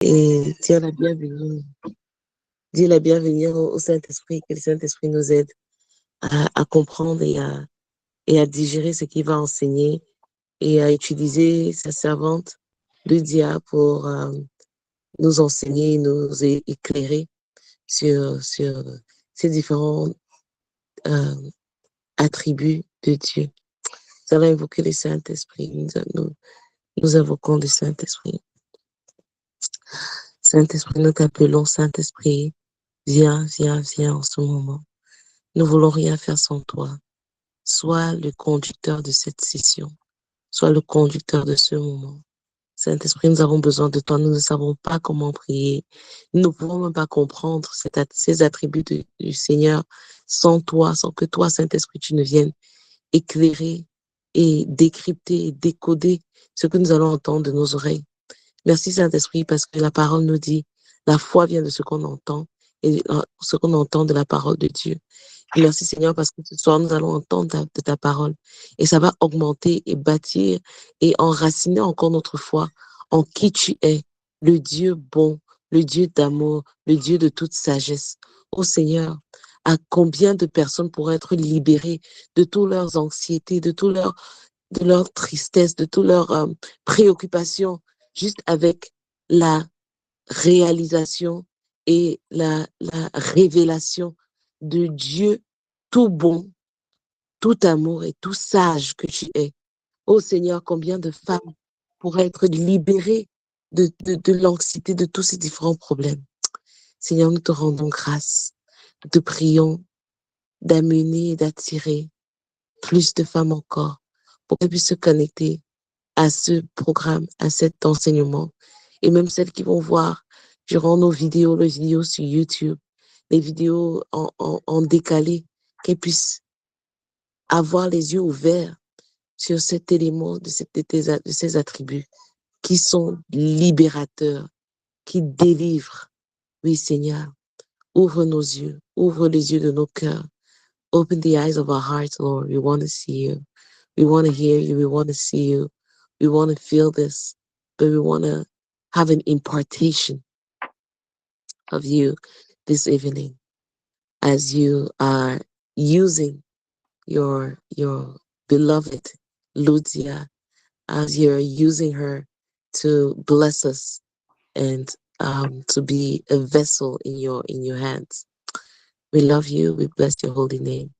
et dire la bienvenue. Dire la bienvenue au Saint-Esprit, que le Saint-Esprit nous aide à comprendre et à digérer ce qu'il va enseigner et à utiliser sa servante, Lydia, pour nous enseigner, nous éclairer sur ces différents attributs de Dieu. Nous allons invoquer le Saint-Esprit. Nous invoquons le Saint-Esprit. Saint-Esprit, nous t'appelons Saint-Esprit. Viens, viens, viens en ce moment. Nous voulons rien faire sans toi. Sois le conducteur de cette session. Sois le conducteur de ce moment. Saint-Esprit, nous avons besoin de toi. Nous ne savons pas comment prier. Nous ne pouvons même pas comprendre ces attributs du Seigneur sans toi, sans que toi, Saint-Esprit, tu ne viennes éclairer et décrypter et décoder ce que nous allons entendre de nos oreilles. Merci, Saint-Esprit, parce que la parole nous dit, la foi vient de ce qu'on entend et ce qu'on entend de la parole de Dieu. Et merci, Seigneur, parce que ce soir, nous allons entendre de ta parole et ça va augmenter et bâtir et enraciner encore notre foi en qui tu es, le Dieu bon, le Dieu d'amour, le Dieu de toute sagesse. Ô Seigneur, à combien de personnes pourraient être libérées de toutes leurs anxiétés, de leur tristesse, de toutes leurs préoccupations, juste avec la réalisation et la révélation de Dieu tout bon, tout amour et tout sage que tu es. Ô Seigneur, combien de femmes pourraient être libérées de l'anxiété, de tous ces différents problèmes. Seigneur, nous te rendons grâce. Nous te prions d'amener et d'attirer plus de femmes encore pour qu'elles puissent se connecter à ce programme, à cet enseignement. Et même celles qui vont voir durant nos vidéos, les vidéos sur YouTube, les vidéos en décalé, qu'elles puissent avoir les yeux ouverts sur cet élément de ces attributs qui sont libérateurs, qui délivrent. Oui, Seigneur, ouvre nos yeux, ouvre les yeux de nos cœurs. Open the eyes of our hearts, Lord. We want to see you. We want to hear you. We want to see you. We want to feel this, but we want to have an impartation of you this evening as you are using your beloved Lucia, as you're using her to bless us and to be a vessel in your hands. We love you. We bless your holy name.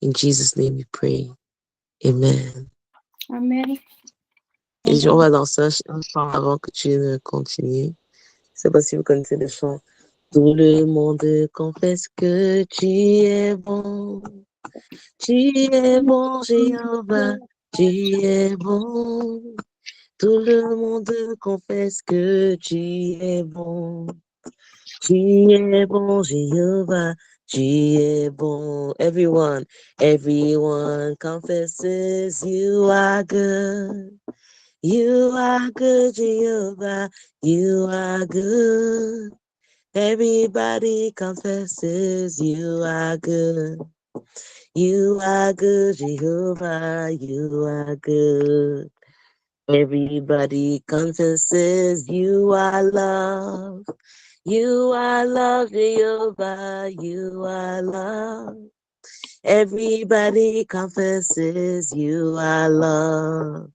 In Jesus' name we pray. Amen. Amen. Et on va danser un chant avant que tu ne continues. Je sais pas si vous connaissez le chant. Tout le monde confesse que tu es bon. Tu es bon, Jéhovah. Tu es bon. Tout le monde confesse que tu es bon. Tu es bon, Jéhovah. Tu es bon. Everyone confesses you are good. You are good, Jehovah. You are good. Everybody confesses you are good. You are good, Jehovah. You are good. Everybody confesses you are love. You are love, Jehovah. You are love. Everybody confesses you are love.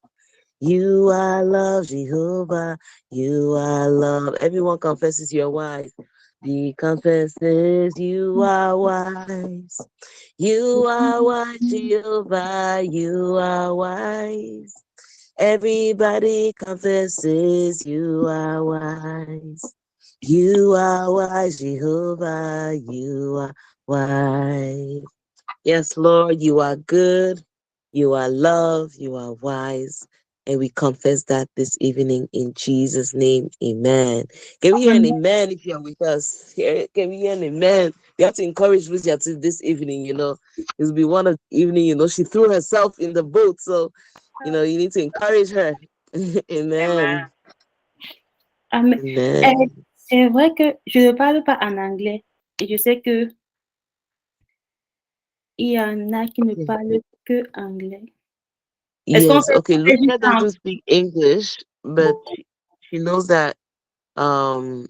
You are love, Jehovah. You are love. Everyone confesses you're wise. He confesses you are wise. You are wise, Jehovah. You are wise. Everybody confesses you are wise. You are wise, Jehovah. You are wise. Yes, Lord, you are good. You are love. You are wise. And we confess that this evening in Jesus' name. Amen. Can we hear an amen if you're with us? Can we hear an amen? We have to encourage Lucia to this evening, It'll be one of the evening, she threw herself in the boat. So, you need to encourage her. Amen. Amen. Amen. C'est vrai que je ne parle pas en anglais. Et je sais que il y en a qui ne parlent que anglais. Yes, okay. Lucia doesn't speak English, but she knows that Um,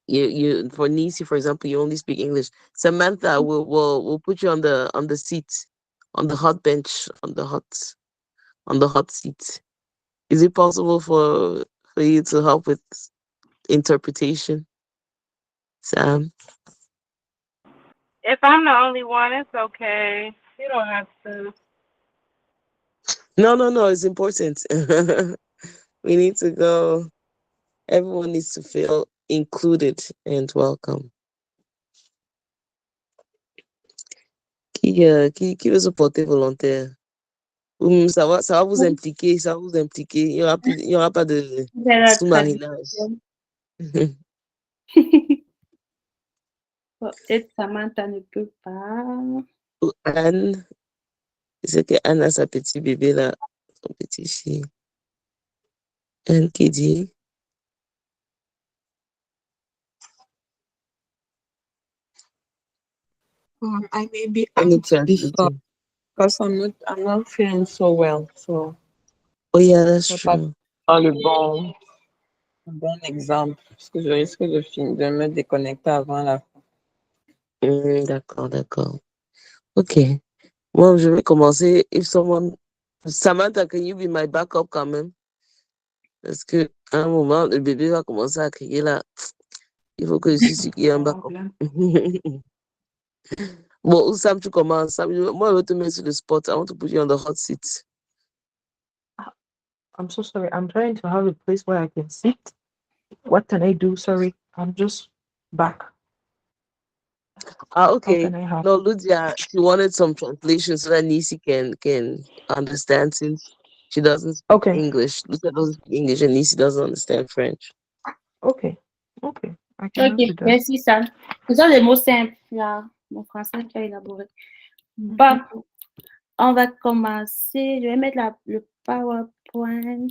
you for Nisi, for example, you only speak English. Samantha will put you on the seat, on the hot bench, on the hot seat. Is it possible for you to help with interpretation, Sam? If I'm the only one, it's okay. You don't have to. No, it's important. We need to go. Everyone needs to feel included and welcome. Qui veut se porter volontaire? Ça va vous impliquer, ça va vous impliquer. Il y aura pas de C'est la sous-marinage. traduction. Bon, peut-être Samantha ne peut pas. Anne, c'est que Anne a sa petite bébé là, son petit chien. Anne qui dit, I may be on est out before translating. because I'm not feeling so well. So Oh yeah, that's c'est pas true. le bon exemple parce que je risque de me déconnecter avant la fin. D'accord. Ok. Moi, je vais commencer. Samantha, can you be my backup quand même? Parce que à un moment, le bébé va commencer à crier là. Il faut que je suis qu'il y ait un backup. Bon, Sam, tu commences. Sam, moi, je vais te mettre sur le spot. I want to put you on the hot seat. I'm so sorry. I'm trying to have a place where I can sit. What can I do? Sorry, I'm just back. How Okay. can I help? No, Ludia, she wanted some translation so that Nisi can understand since she doesn't speak Okay. English. Ludia doesn't speak English and Nisi doesn't understand French. Okay. I can Ok, do that. merci Sam. Ce sont des mots simples, là, mon français qui a élaboré. Bon, on va commencer. Je vais mettre le PowerPoint.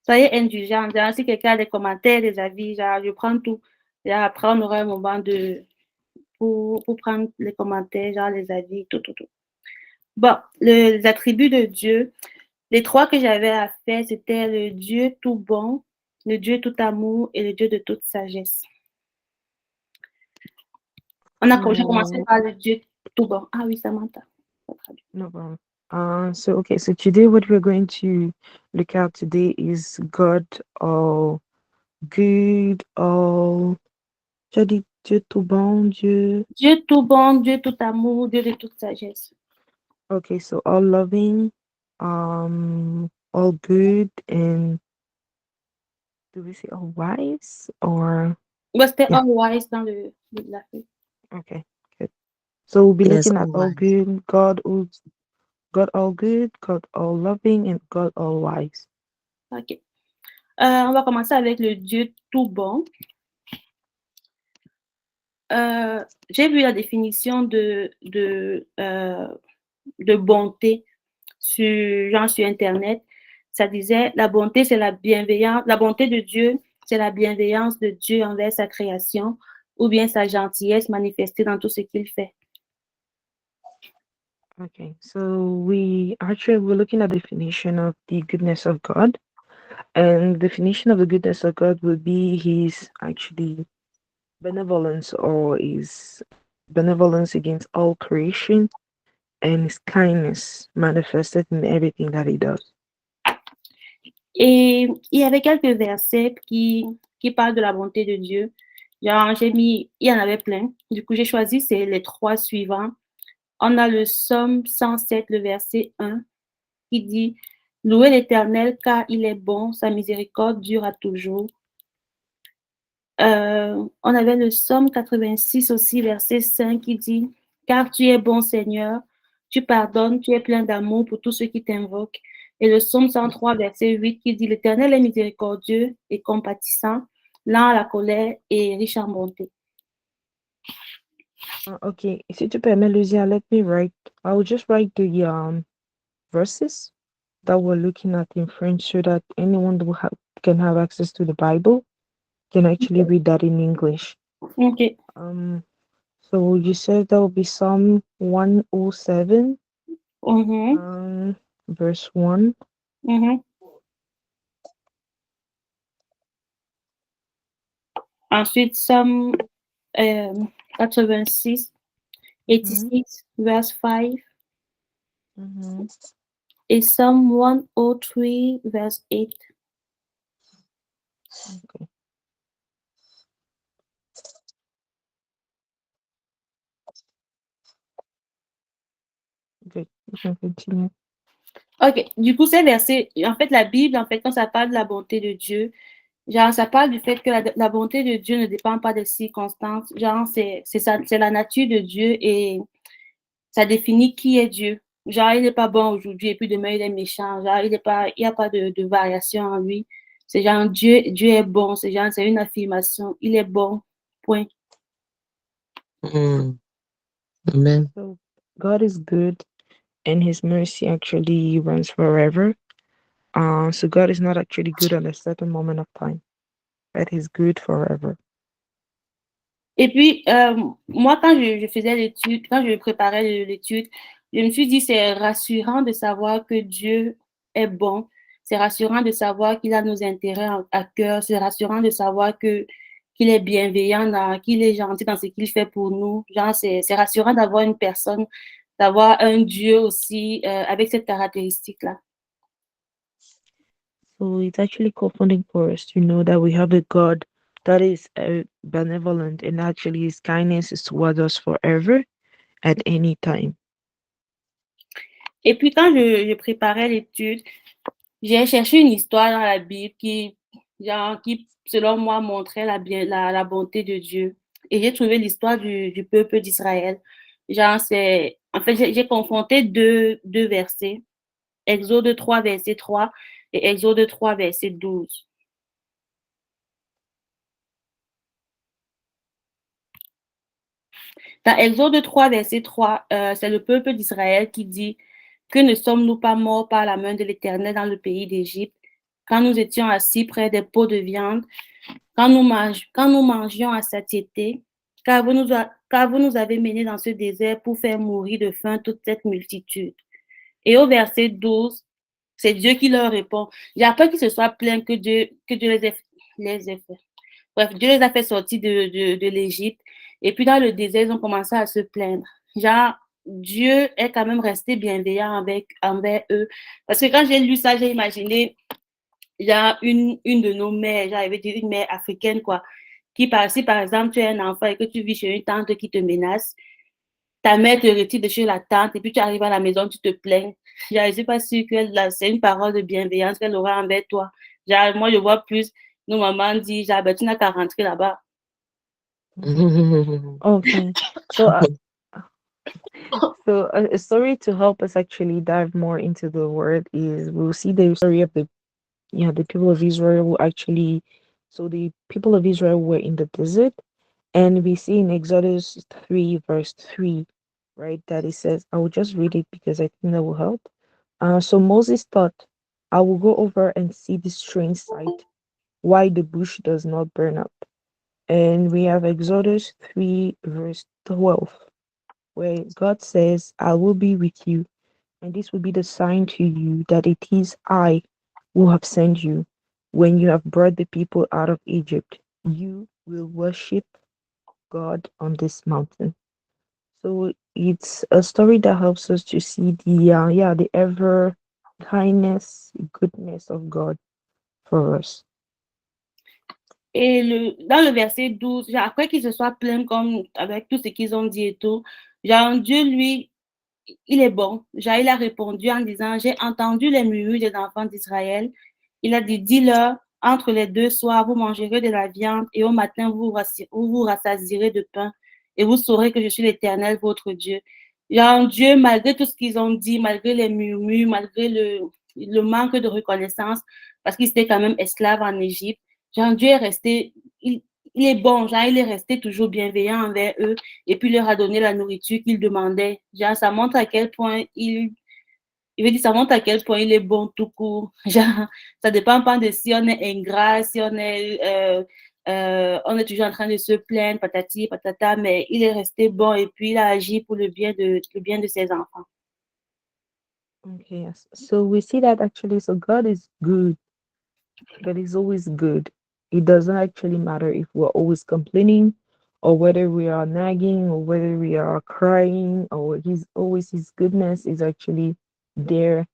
Soyez indulgents. Genre, si quelqu'un a des commentaires, des avis, genre, je prends tout. Et après, on aura un moment pour prendre les commentaires, genre les avis, tout. Bon, les attributs de Dieu. Les trois que j'avais à faire, c'était le Dieu tout bon, le Dieu tout amour et le Dieu de toute sagesse. J'ai commencé par le Dieu tout bon. Ah oui, Samantha. No problem. So today what we're going to look at today is God all good, all Dieu tout bon, Dieu. Dieu tout bon, Dieu tout amour, Dieu de toute sagesse. Okay, so all loving, all good, and do we say all wise or? Ouais, c'était all wise dans la feuille. Okay, good. So we'll be Yes, looking at all all wise. good, God all good, God all loving, and God all wise. Ok. On va commencer avec le Dieu tout bon. J'ai vu la définition de bonté sur Internet. Ça disait, la bonté, c'est la bienveillance. La bonté de Dieu, c'est la bienveillance de Dieu envers sa création ou bien sa gentillesse manifestée dans tout ce qu'il fait. Okay, so we're looking at the definition of the goodness of God. And the definition of the goodness of God would be his actually benevolence or his benevolence against all creation and his kindness manifested in everything that he does. Et il y avait quelques versets qui parlent de la bonté de Dieu. Genre, il y en avait plein. Du coup, j'ai choisi les trois suivants. On a le Psaume 107, le verset 1, qui dit « Louez l'Éternel car il est bon, sa miséricorde dure à toujours. » On avait le Psaume 86 aussi, verset 5, qui dit « Car tu es bon Seigneur, tu pardonnes, tu es plein d'amour pour tous ceux qui t'invoquent. » Et le Psaume 103, verset 8, qui dit « L'Éternel est miséricordieux et compatissant, lent à la colère et riche en bonté. » Okay, si tu permets, Lucia, I will just write the verses that we're looking at in French so that anyone who can have access to the Bible can actually read that in English. Okay. So you said that will be Psalm 107, verse 1. Ensuite, Psalm 86, 86, verse 5. Et Psalm 103, verse 8. Okay. Good. You can continue. Ok, du coup, ces versets, en fait, la Bible, en fait, quand ça parle de la bonté de Dieu, genre, ça parle du fait que la bonté de Dieu ne dépend pas des circonstances. Genre, c'est la nature de Dieu et ça définit qui est Dieu. Genre, il n'est pas bon aujourd'hui et puis demain, il est méchant. Genre, il n'y a pas de variation en lui. C'est genre, Dieu est bon. C'est genre, c'est une affirmation. Il est bon. Point. Amen. So God is good and his mercy actually runs forever. So God is not actually good at a certain moment of time, but he's good forever. Et puis, moi, quand je faisais l'étude, quand je préparais l'étude, je me suis dit, c'est rassurant de savoir que Dieu est bon. C'est rassurant de savoir qu'il a nos intérêts à cœur. C'est rassurant de savoir qu'il est bienveillant, qu'il est gentil dans ce qu'il fait pour nous. Genre, c'est rassurant d'avoir une personne, d'avoir un Dieu aussi avec cette caractéristique-là. So it's actually comforting for us to know that we have a God that is benevolent and actually his kindness is towards us forever at any time. Et puis, quand je préparais l'étude, j'ai cherché une histoire dans la Bible qui selon moi, montrait la bonté de Dieu. Et j'ai trouvé l'histoire du peuple d'Israël. En fait, j'ai confronté deux versets. Exode 3, verset 3 et Exode 3, verset 12. Dans Exode 3, verset 3, c'est le peuple d'Israël qui dit: Que ne sommes-nous pas morts par la main de l'Éternel dans le pays d'Égypte, quand nous étions assis près des pots de viande, quand nous mangions à satiété, car vous nous avez menés dans ce désert pour faire mourir de faim toute cette multitude. Et au verset 12, c'est Dieu qui leur répond. Il a peur qu'ils se soient plaints que Dieu les ait fait. Bref, Dieu les a fait sortir de l'Égypte. Et puis dans le désert, ils ont commencé à se plaindre. Genre, Dieu est quand même resté bienveillant envers eux. Parce que quand j'ai lu ça, j'ai imaginé, il y a une de nos mères, j'avais dit une mère africaine, quoi, si par exemple tu es un enfant et que tu vis chez une tante qui te menace, ta mère te retire de chez la tante et puis tu arrives à la maison, tu te plains. Je ne suis pas sûre que c'est une parole de bienveillance qu'elle aura envers toi. Genre, moi, je vois plus nos mamans disent, genre, ben, tu n'as qu'à rentrer là-bas. Okay. So so a story to help us actually dive more into the word is we'll see the story of the people of Israel who actually so the people of Israel were in the desert. And we see in Exodus 3, verse 3, right, that it says, I will just read it because I think that will help. So Moses thought, I will go over and see this strange sight, why the bush does not burn up. And we have Exodus 3, verse 12, where God says, I will be with you, and this will be the sign to you that it is I who have sent you. When you have brought the people out of Egypt, you will worship God on this mountain. So it's a story that helps us to see the ever kindness, goodness of God for us. Et dans le verset 12, genre, après qu'ils se soient plaints comme avec tout ce qu'ils ont dit et tout, genre, Dieu, lui, il est bon. Genre, il a répondu en disant, j'ai entendu les murmures des enfants d'Israël. Il a dit, dis-leur, entre les deux soirs, vous mangerez de la viande et au matin, vous vous rassasierez de pain et vous saurez que je suis l'Éternel, votre Dieu. Genre, Dieu, malgré tout ce qu'ils ont dit, malgré les murmures, malgré le manque de reconnaissance, parce qu'ils étaient quand même esclaves en Égypte, genre, Dieu est resté, il est bon, genre, il est resté toujours bienveillant envers eux et puis leur a donné la nourriture qu'ils demandaient. Genre, ça montre à quel point il veut dire, ça montre à quel point il est bon tout court. Genre, ça dépend pas de si on est ingrat, si on est toujours en train de se plaindre, patati, patata, mais il est resté bon et puis il a agi pour le bien de ses enfants. Okay, yes. So we see that actually, so God is good. God is always good. It doesn't actually matter if we're always complaining or whether we are nagging or whether we are crying, or his goodness is actually there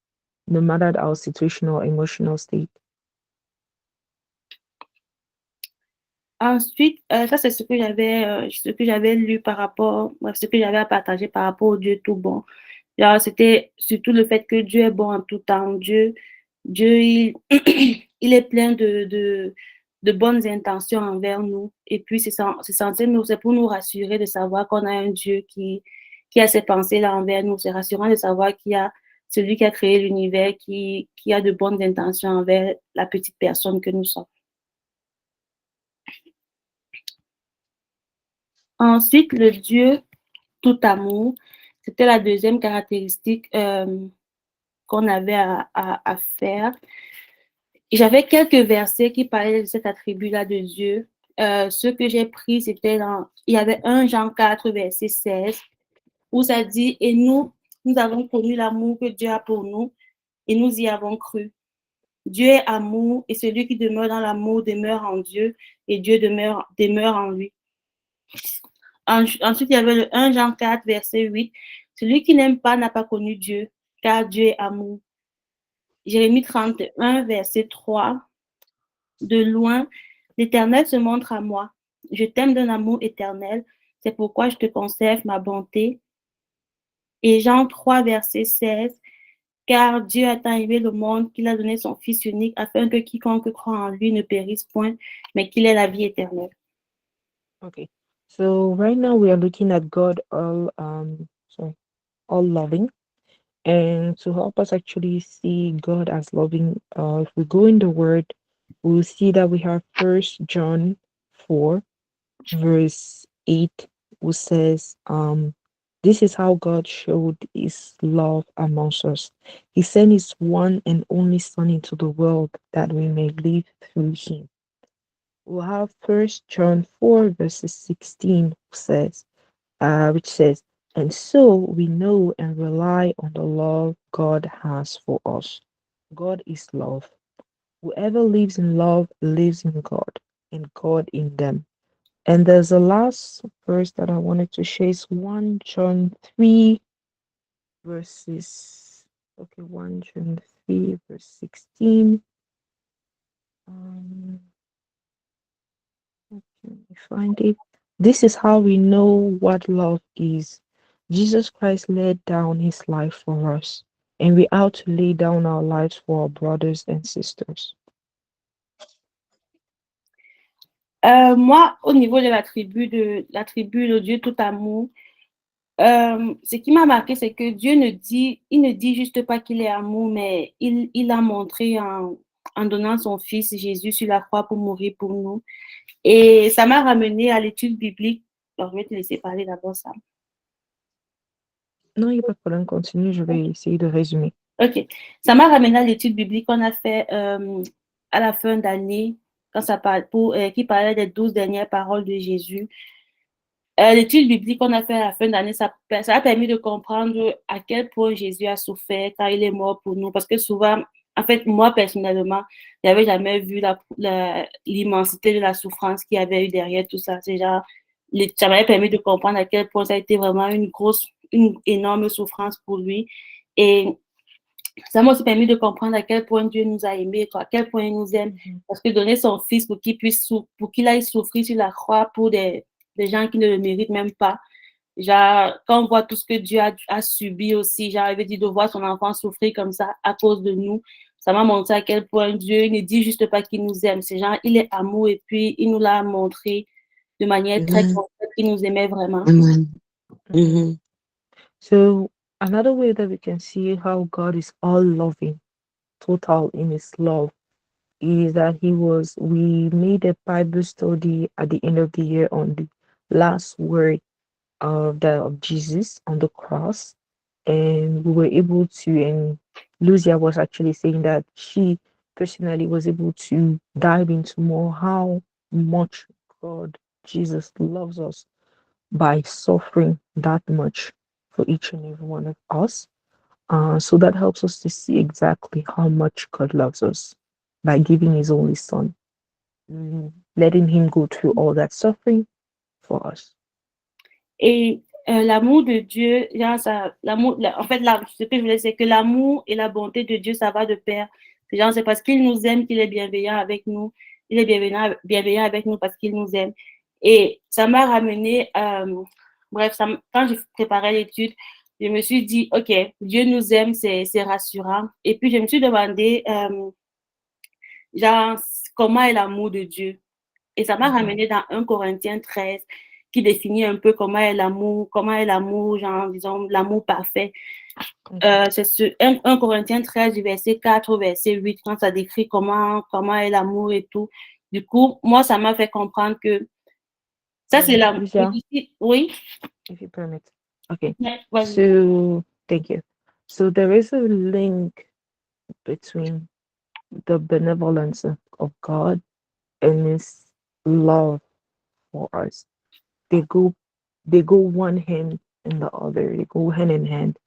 no matter our situational or emotional state. Ensuite, ça c'est ce que j'avais lu par rapport, bref, ce que j'avais à partager par rapport au Dieu tout bon. Genre, c'était surtout le fait que Dieu est bon en tout temps. Dieu, il est plein de bonnes intentions envers nous. Et puis, c'est pour nous rassurer de savoir qu'on a un Dieu qui a ces pensées-là envers nous. C'est rassurant de savoir qu'il y a celui qui a créé l'univers, qui a de bonnes intentions envers la petite personne que nous sommes. Ensuite, le Dieu tout amour, c'était la deuxième caractéristique qu'on avait à faire. J'avais quelques versets qui parlaient de cet attribut-là de Dieu. Ce que j'ai pris, il y avait 1 Jean 4, verset 16, où ça dit, et nous avons connu l'amour que Dieu a pour nous, et nous y avons cru. Dieu est amour, et celui qui demeure dans l'amour demeure en Dieu, et Dieu demeure en lui. Ensuite, il y avait le 1 Jean 4, verset 8. Celui qui n'aime pas n'a pas connu Dieu, car Dieu est amour. Jérémie 31, verset 3. De loin, l'Éternel se montre à moi. Je t'aime d'un amour éternel. C'est pourquoi je te conserve ma bonté. Et Jean 3, verset 16. Car Dieu a tant aimé le monde qu'il a donné son Fils unique afin que quiconque croit en lui ne périsse point, mais qu'il ait la vie éternelle. Okay. So right now we are looking at God all loving. And to help us actually see God as loving, if we go in the word, we'll see that we have First John 4, verse 8, which says, this is how God showed his love amongst us. He sent his one and only Son into the world that we may live through him. We'll have First John 4, verses 16, which says, and so we know and rely on the love God has for us. God is love. Whoever lives in love lives in God, and God in them. And there's a last verse that I wanted to share is 1 John 3, verses, 1 John 3, verse 16. Let me find it. This is how we know what love is. Jesus Christ laid down his life for us, and we ought to lay down our lives for our brothers and sisters. Moi, au niveau de l'attribut de Dieu tout amour, ce qui m'a marqué, c'est que Dieu ne dit juste pas qu'il est amour, mais il a montré en donnant son Fils Jésus sur la croix pour mourir pour nous. Et ça m'a ramené à l'étude biblique. Alors, je vais te laisser parler d'abord, Sam. Non, il n'y a pas de problème, continue, je vais essayer de résumer. Ok, ça m'a ramené à l'étude biblique qu'on a fait à la fin d'année, quand ça parle qui parlait des 12 dernières paroles de Jésus. L'étude biblique qu'on a fait à la fin d'année, ça a permis de comprendre à quel point Jésus a souffert quand il est mort pour nous. Parce que souvent, en fait, moi personnellement, je n'avais jamais vu l'immensité de la souffrance qu'il y avait eu derrière tout ça. C'est genre, ça m'avait permis de comprendre à quel point ça a été vraiment une énorme souffrance pour lui. Et ça m'a aussi permis de comprendre à quel point Dieu nous a aimés, à quel point il nous aime. Parce que donner son Fils pour qu'il aille souffrir sur la croix pour des gens qui ne le méritent même pas. Genre, quand on voit tout ce que Dieu a subi aussi, genre, il veut dire de voir son enfant souffrir comme ça à cause de nous, ça m'a montré à quel point Dieu ne dit juste pas qu'il nous aime. C'est genre, il est amour et puis il nous l'a montré de manière très concrète qu'il nous aimait vraiment. Amen. Mm-hmm. So another way that we can see how God is all loving, total in his love, is that we made a Bible study at the end of the year on the last word of Jesus on the cross. And we were able to, and Lucia was actually saying that she personally was able to dive into more how much God, Jesus loves us by suffering that much for each and every one of us. So that helps us to see exactly how much God loves us by giving his only Son. letting him go through all that suffering for us. Et l'amour de Dieu, genre en fait, ce que je voulais, c'est que l'amour et la bonté de Dieu, ça va de pair. Genre, c'est parce qu'il nous aime qu'il est bienveillant avec nous. Il est bienveillant avec nous parce qu'il nous aime. Et ça m'a ramené, bref, quand je préparais l'étude, je me suis dit, OK, Dieu nous aime, c'est rassurant. Et puis, je me suis demandé, genre, comment est l'amour de Dieu? Et ça m'a ramené dans 1 Corinthiens 13 qui définit un peu comment est l'amour, genre, disons, l'amour parfait. C'est 1 Corinthiens 13, du verset 4 au verset 8, quand ça décrit comment est l'amour et tout. Du coup, moi, ça m'a fait comprendre que ça, c'est l'amour. Lucia, Oui. if you permit. Okay. Vas-y. So, thank you. So there is a link between the benevolence of God and His love for us. They go one hand in the other. They go hand in hand.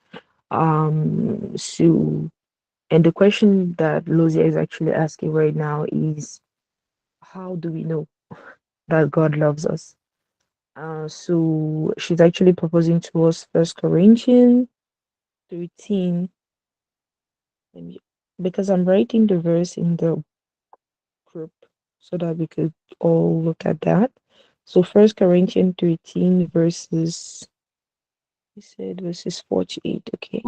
So, and the question that Lozia is actually asking right now is, how do we know that God loves us? So she's actually proposing to us First Corinthians 13. Because I'm writing the verse in the group so that we could all look at that. So First Corinthians 13 verses, he said verses 48, okay.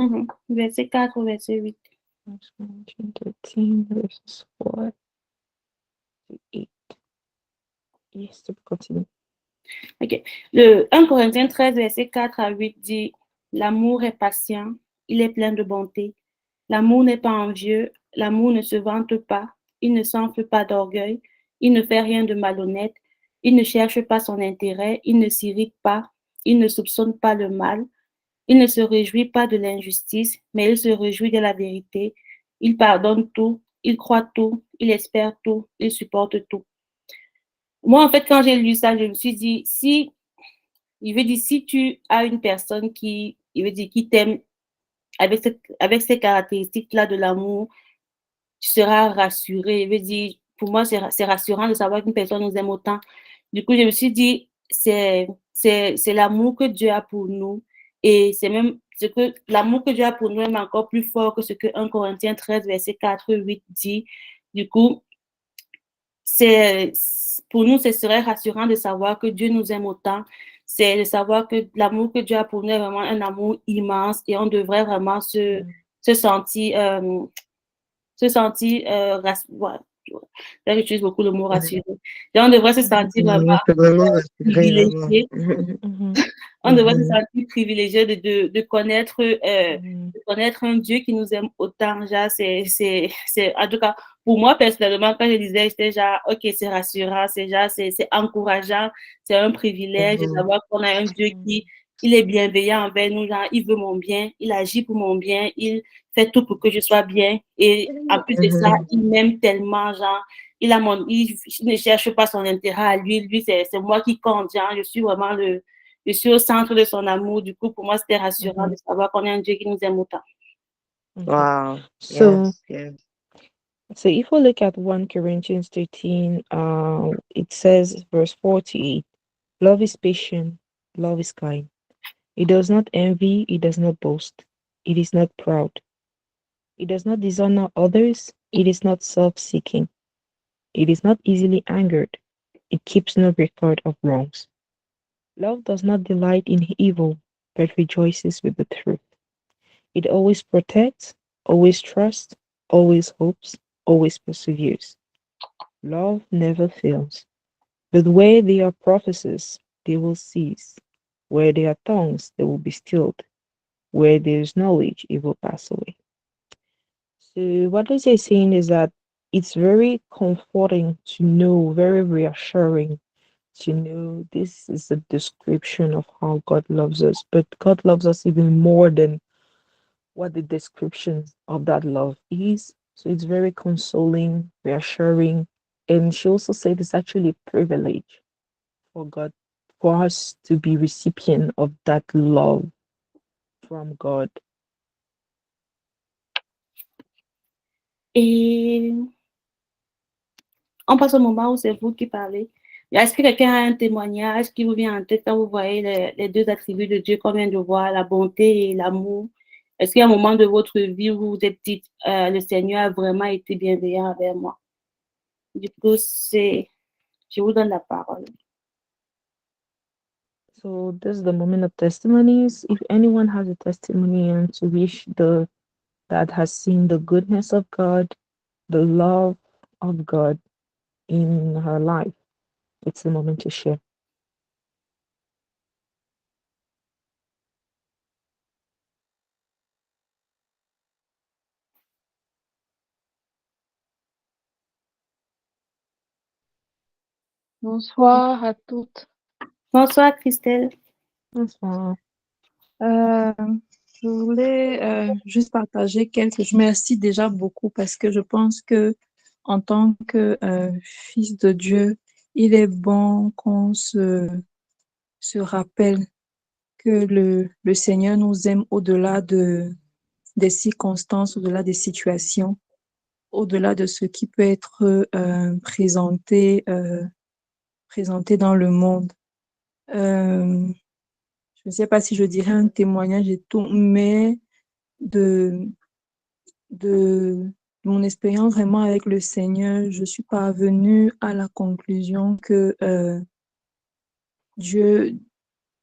Verset 4 au verset 8. First Corinthians 13 verses 4 to 8. Yes, to continue. Ok. Le 1 Corinthiens 13, verset 4 à 8 dit, l'amour est patient, il est plein de bonté. L'amour n'est pas envieux, l'amour ne se vante pas, il ne s'enfle pas d'orgueil, il ne fait rien de malhonnête, il ne cherche pas son intérêt, il ne s'irrite pas, il ne soupçonne pas le mal, il ne se réjouit pas de l'injustice, mais il se réjouit de la vérité. Il pardonne tout, il croit tout, il espère tout, il supporte tout. Moi, en fait, quand j'ai lu ça, je me suis dit, si tu as une personne qui t'aime avec ces caractéristiques-là de l'amour, tu seras rassuré. Je veux dire, pour moi, c'est rassurant de savoir qu'une personne nous aime autant. Du coup, je me suis dit, c'est l'amour que Dieu a pour nous. Et c'est même l'amour que Dieu a pour nous est encore plus fort que ce que 1 Corinthiens 13, verset 4, 8 dit. Du coup, pour nous, ce serait rassurant de savoir que Dieu nous aime autant. C'est de savoir que l'amour que Dieu a pour nous est vraiment un amour immense et on devrait vraiment se sentir, voilà. Là, j'utilise beaucoup le mot rassuré. Et on devrait se sentir vraiment privilégié. On devrait se sentir privilégié de connaître un Dieu qui nous aime autant. Genre, en tout cas, pour moi, personnellement, quand je disais, j'étais genre, OK, c'est rassurant, c'est encourageant, c'est un privilège de savoir qu'on a un Dieu il est bienveillant envers nous, genre, il veut mon bien, il agit pour mon bien, il fait tout pour que je sois bien. Et en plus de ça, il m'aime tellement, genre, il ne cherche pas son intérêt à lui, c'est moi qui compte, genre, je suis au centre de son amour. Du coup, pour moi, c'était rassurant de savoir qu'on a un Dieu qui nous aime autant. Wow. So, yes. So if we look at 1 Corinthians 13, it says, verse 48, love is patient, love is kind. It does not envy, it does not boast, it is not proud. It does not dishonor others, it is not self-seeking. It is not easily angered, it keeps no record of wrongs. Love does not delight in evil, but rejoices with the truth. It always protects, always trusts, always hopes, always perseveres. Love never fails. But where there are prophecies, they will cease. Where there are tongues, they will be stilled. Where there is knowledge, it will pass away. So what this is saying is that it's very comforting to know, very reassuring to know this is a description of how God loves us. But God loves us even more than what the description of that love is. So it's very consoling, reassuring. And she also said it's actually a privilege for God, for us to be recipient of that love from God. Et on passe au moment où c'est vous qui parlez. Est-ce que quelqu'un a un témoignage qui vous vient en tête quand vous voyez les deux attributs de Dieu qu'on vient de voir, la bonté et l'amour? Est-ce qu'il y a un moment de votre vie où vous êtes dit, le Seigneur a vraiment été bienveillant envers moi? Du coup, je vous donne la parole. So this is the moment of testimonies. If anyone has a testimony and to wish that has seen the goodness of God, the love of God in her life, it's the moment to share. Bonsoir à toutes. Bonsoir, Christelle. Bonsoir. Je voulais juste partager quelques. Merci déjà beaucoup parce que je pense que en tant que fils de Dieu, il est bon qu'on se rappelle que le Seigneur nous aime au-delà des circonstances, au-delà des situations, au-delà de ce qui peut être présenté dans le monde. Je ne sais pas si je dirais un témoignage et tout, mais de, de mon expérience vraiment avec le Seigneur, je suis parvenue à la conclusion que Dieu,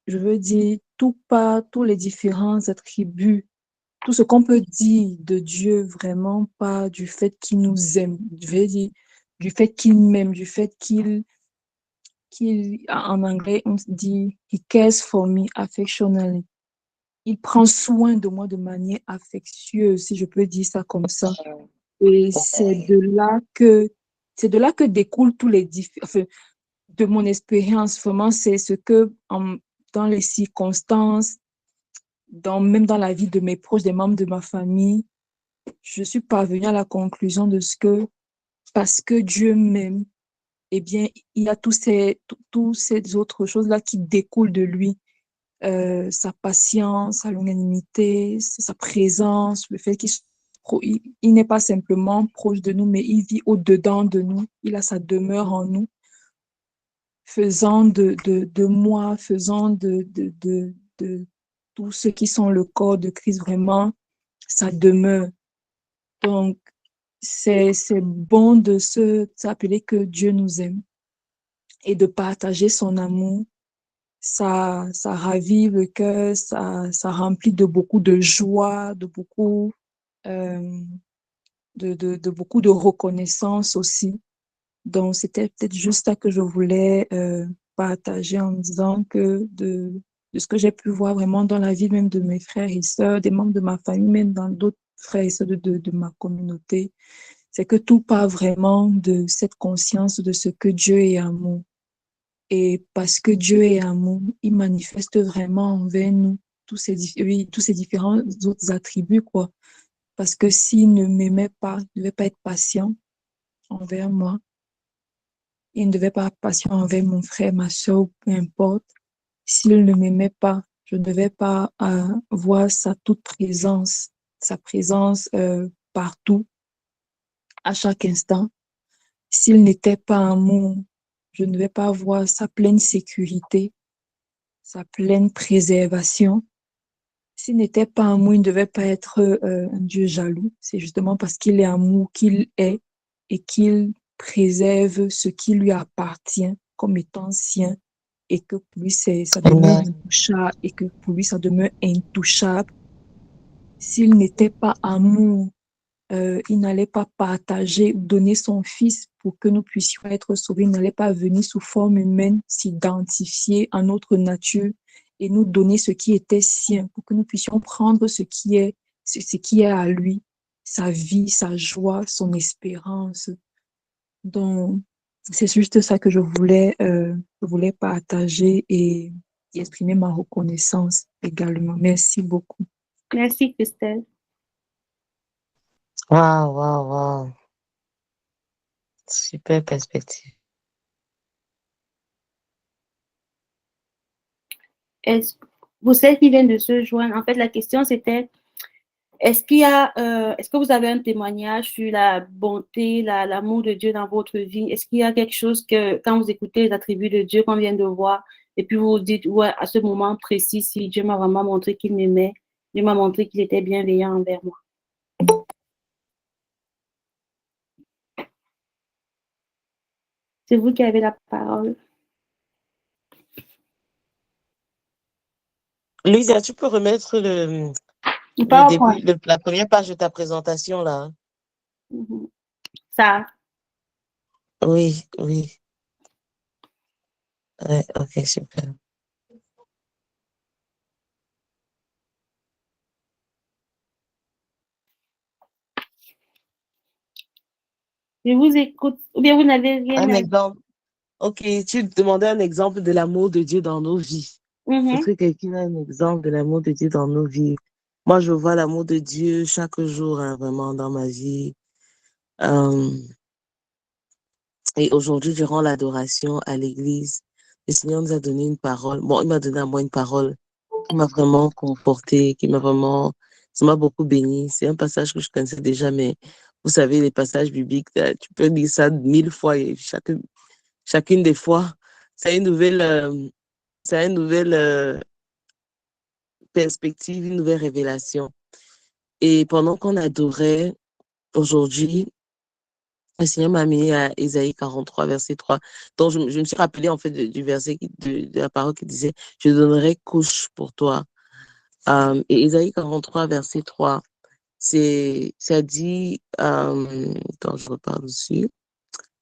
je veux dire, tous les différents attributs, tout ce qu'on peut dire de Dieu vraiment pas du fait qu'il nous aime, je veux dire, du fait qu'il m'aime, du fait en anglais, on dit, he cares for me affectionately. Il prend soin de moi de manière affectueuse, si je peux dire ça comme ça. Et c'est de là que découlent tous les enfin, de mon expérience, vraiment, c'est ce que, dans les circonstances, même dans la vie de mes proches, des membres de ma famille, je suis parvenue à la conclusion de ce que, parce que Dieu m'aime, eh bien, il y a tous ces autres choses-là qui découlent de lui. Sa patience, sa longanimité, sa présence, le fait il n'est pas simplement proche de nous, mais il vit au-dedans de nous. Il a sa demeure en nous, faisant de moi, faisant de tous ceux qui sont le corps de Christ vraiment sa demeure. Donc, c'est bon de s'appeler que Dieu nous aime et de partager son amour. Ça ravive le cœur, ça remplit de beaucoup de joie, euh, de beaucoup de reconnaissance aussi. Donc, c'était peut-être juste ça que je voulais partager en disant que de ce que j'ai pu voir vraiment dans la vie même de mes frères et sœurs, des membres de ma famille, même dans d'autres frères et sœurs de ma communauté, c'est que tout part vraiment de cette conscience de ce que Dieu est amour. Et parce que Dieu est amour, il manifeste vraiment envers nous tous ces différents autres attributs, quoi. Parce que s'il ne m'aimait pas, il ne devait pas être patient envers moi. Il ne devait pas être patient envers mon frère, ma soeur, peu importe. S'il ne m'aimait pas, je ne devais pas voir sa toute présence, sa présence partout, à chaque instant. S'il n'était pas amour, je ne devais pas voir sa pleine sécurité, sa pleine préservation. S'il n'était pas amour, il ne devait pas être un Dieu jaloux. C'est justement parce qu'il est amour qu'il est et qu'il préserve ce qui lui appartient comme étant sien et que pour lui, ça demeure intouchable et que pour lui, ça demeure intouchable. S'il n'était pas amour, il n'allait pas partager ou donner son fils pour que nous puissions être sauvés. Il n'allait pas venir sous forme humaine, s'identifier à notre nature et nous donner ce qui était sien pour que nous puissions prendre ce qui est à lui, sa vie, sa joie, son espérance. Donc, c'est juste ça que je voulais partager et exprimer ma reconnaissance également. Merci beaucoup. Merci, Christelle. Waouh, waouh, waouh. Super perspective. Pour celles qui viennent de se joindre, en fait, la question c'était Est-ce qu'il y a, est-ce que vous avez un témoignage sur la bonté, l'amour de Dieu dans votre vie? Est-ce qu'il y a quelque chose que, quand vous écoutez les attributs de Dieu qu'on vient de voir, et puis vous vous dites, ouais, à ce moment précis, si Dieu m'a vraiment montré qu'il m'aimait, Dieu m'a montré qu'il était bienveillant envers moi. C'est vous qui avez la parole. Lisa, tu peux remettre le PowerPoint. début, la première page de ta présentation là. Ça. Oui, oui. Ouais, ok, super. Je vous écoute. Ou bien vous n'avez rien Un à dire. exemple. Ok, tu demandais un exemple de l'amour de Dieu dans nos vies. Est-ce que quelqu'un a un exemple de l'amour de Dieu dans nos vies? Moi, je vois l'amour de Dieu chaque jour, hein, vraiment, dans ma vie. Et aujourd'hui, durant l'adoration à l'église, le Seigneur nous a donné une parole. Bon, il m'a donné à moi une parole qui m'a vraiment confortée, ça m'a beaucoup béni. C'est un passage que je connaissais déjà, mais vous savez, les passages bibliques, tu peux lire ça 1000 fois et chacune des fois, c'est une nouvelle, perspective, une nouvelle révélation. Et pendant qu'on adorait aujourd'hui, le Seigneur m'a amené à Ésaïe 43, verset 3. Donc, je me suis rappelé, en fait, du verset, de la parole qui disait, je donnerai couche pour toi. Et Ésaïe 43, verset 3, ça dit, attends, je repars dessus.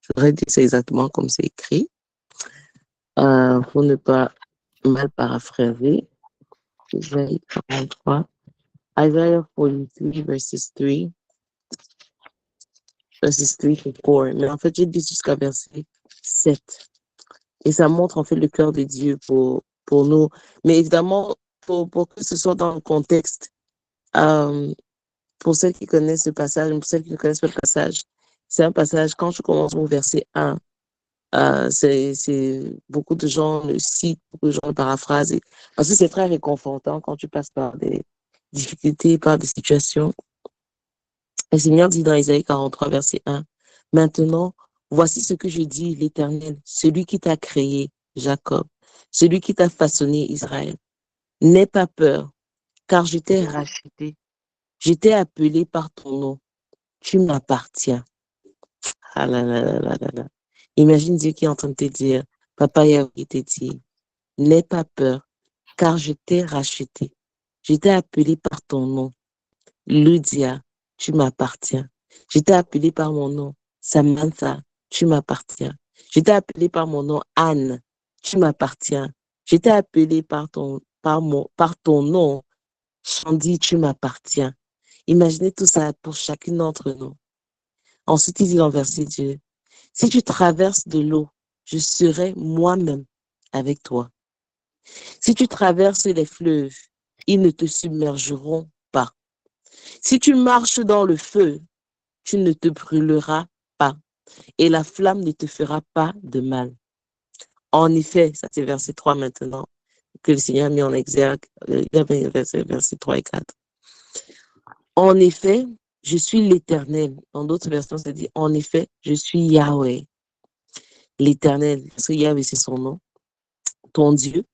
Je voudrais dire ça exactement comme c'est écrit, pour ne pas mal paraphraser. Ésaïe 43, Isaiah 43, verses 3. Verses 3 to 4. Mais en fait, j'ai dit jusqu'à verset 7. Et ça montre en fait le cœur de Dieu pour nous. Mais évidemment, pour que ce soit dans le contexte, pour ceux qui connaissent ce passage, pour ceux qui ne connaissent pas le passage, c'est un passage, quand je commence au verset 1, c'est beaucoup de gens le citent, beaucoup de gens le paraphrasent. Parce que c'est très réconfortant quand tu passes par des difficultés, par des situations. Le Seigneur dit dans Isaïe 43, verset 1, maintenant, voici ce que je dis, l'Éternel, celui qui t'a créé, Jacob, celui qui t'a façonné, Israël. N'aie pas peur, car je t'ai racheté. Je t'ai appelé par ton nom. Tu m'appartiens. Ah là là là là là là. Imagine Dieu qui est en train de te dire, Papa Yahweh te dit, n'aie pas peur, car je t'ai racheté. Je t'ai appelé par ton nom. Lydia, tu m'appartiens. Je t'ai appelé par mon nom. Samantha, tu m'appartiens. Je t'ai appelé par mon nom. Anne, tu m'appartiens. Je t'ai appelé par ton nom. Shandy, tu m'appartiens. Imaginez tout ça pour chacune d'entre nous. Ensuite, il dit dans verset Dieu, si tu traverses de l'eau, je serai moi-même avec toi. Si tu traverses les fleuves, ils ne te submergeront pas. Si tu marches dans le feu, tu ne te brûleras pas et la flamme ne te fera pas de mal. En effet, ça c'est verset 3 maintenant, que le Seigneur a mis en exergue, il y avait verset 3 et 4. En effet, je suis l'Éternel. Dans d'autres versions, ça dit, en effet, je suis Yahweh, l'Éternel, parce que Yahweh c'est son nom, ton Dieu,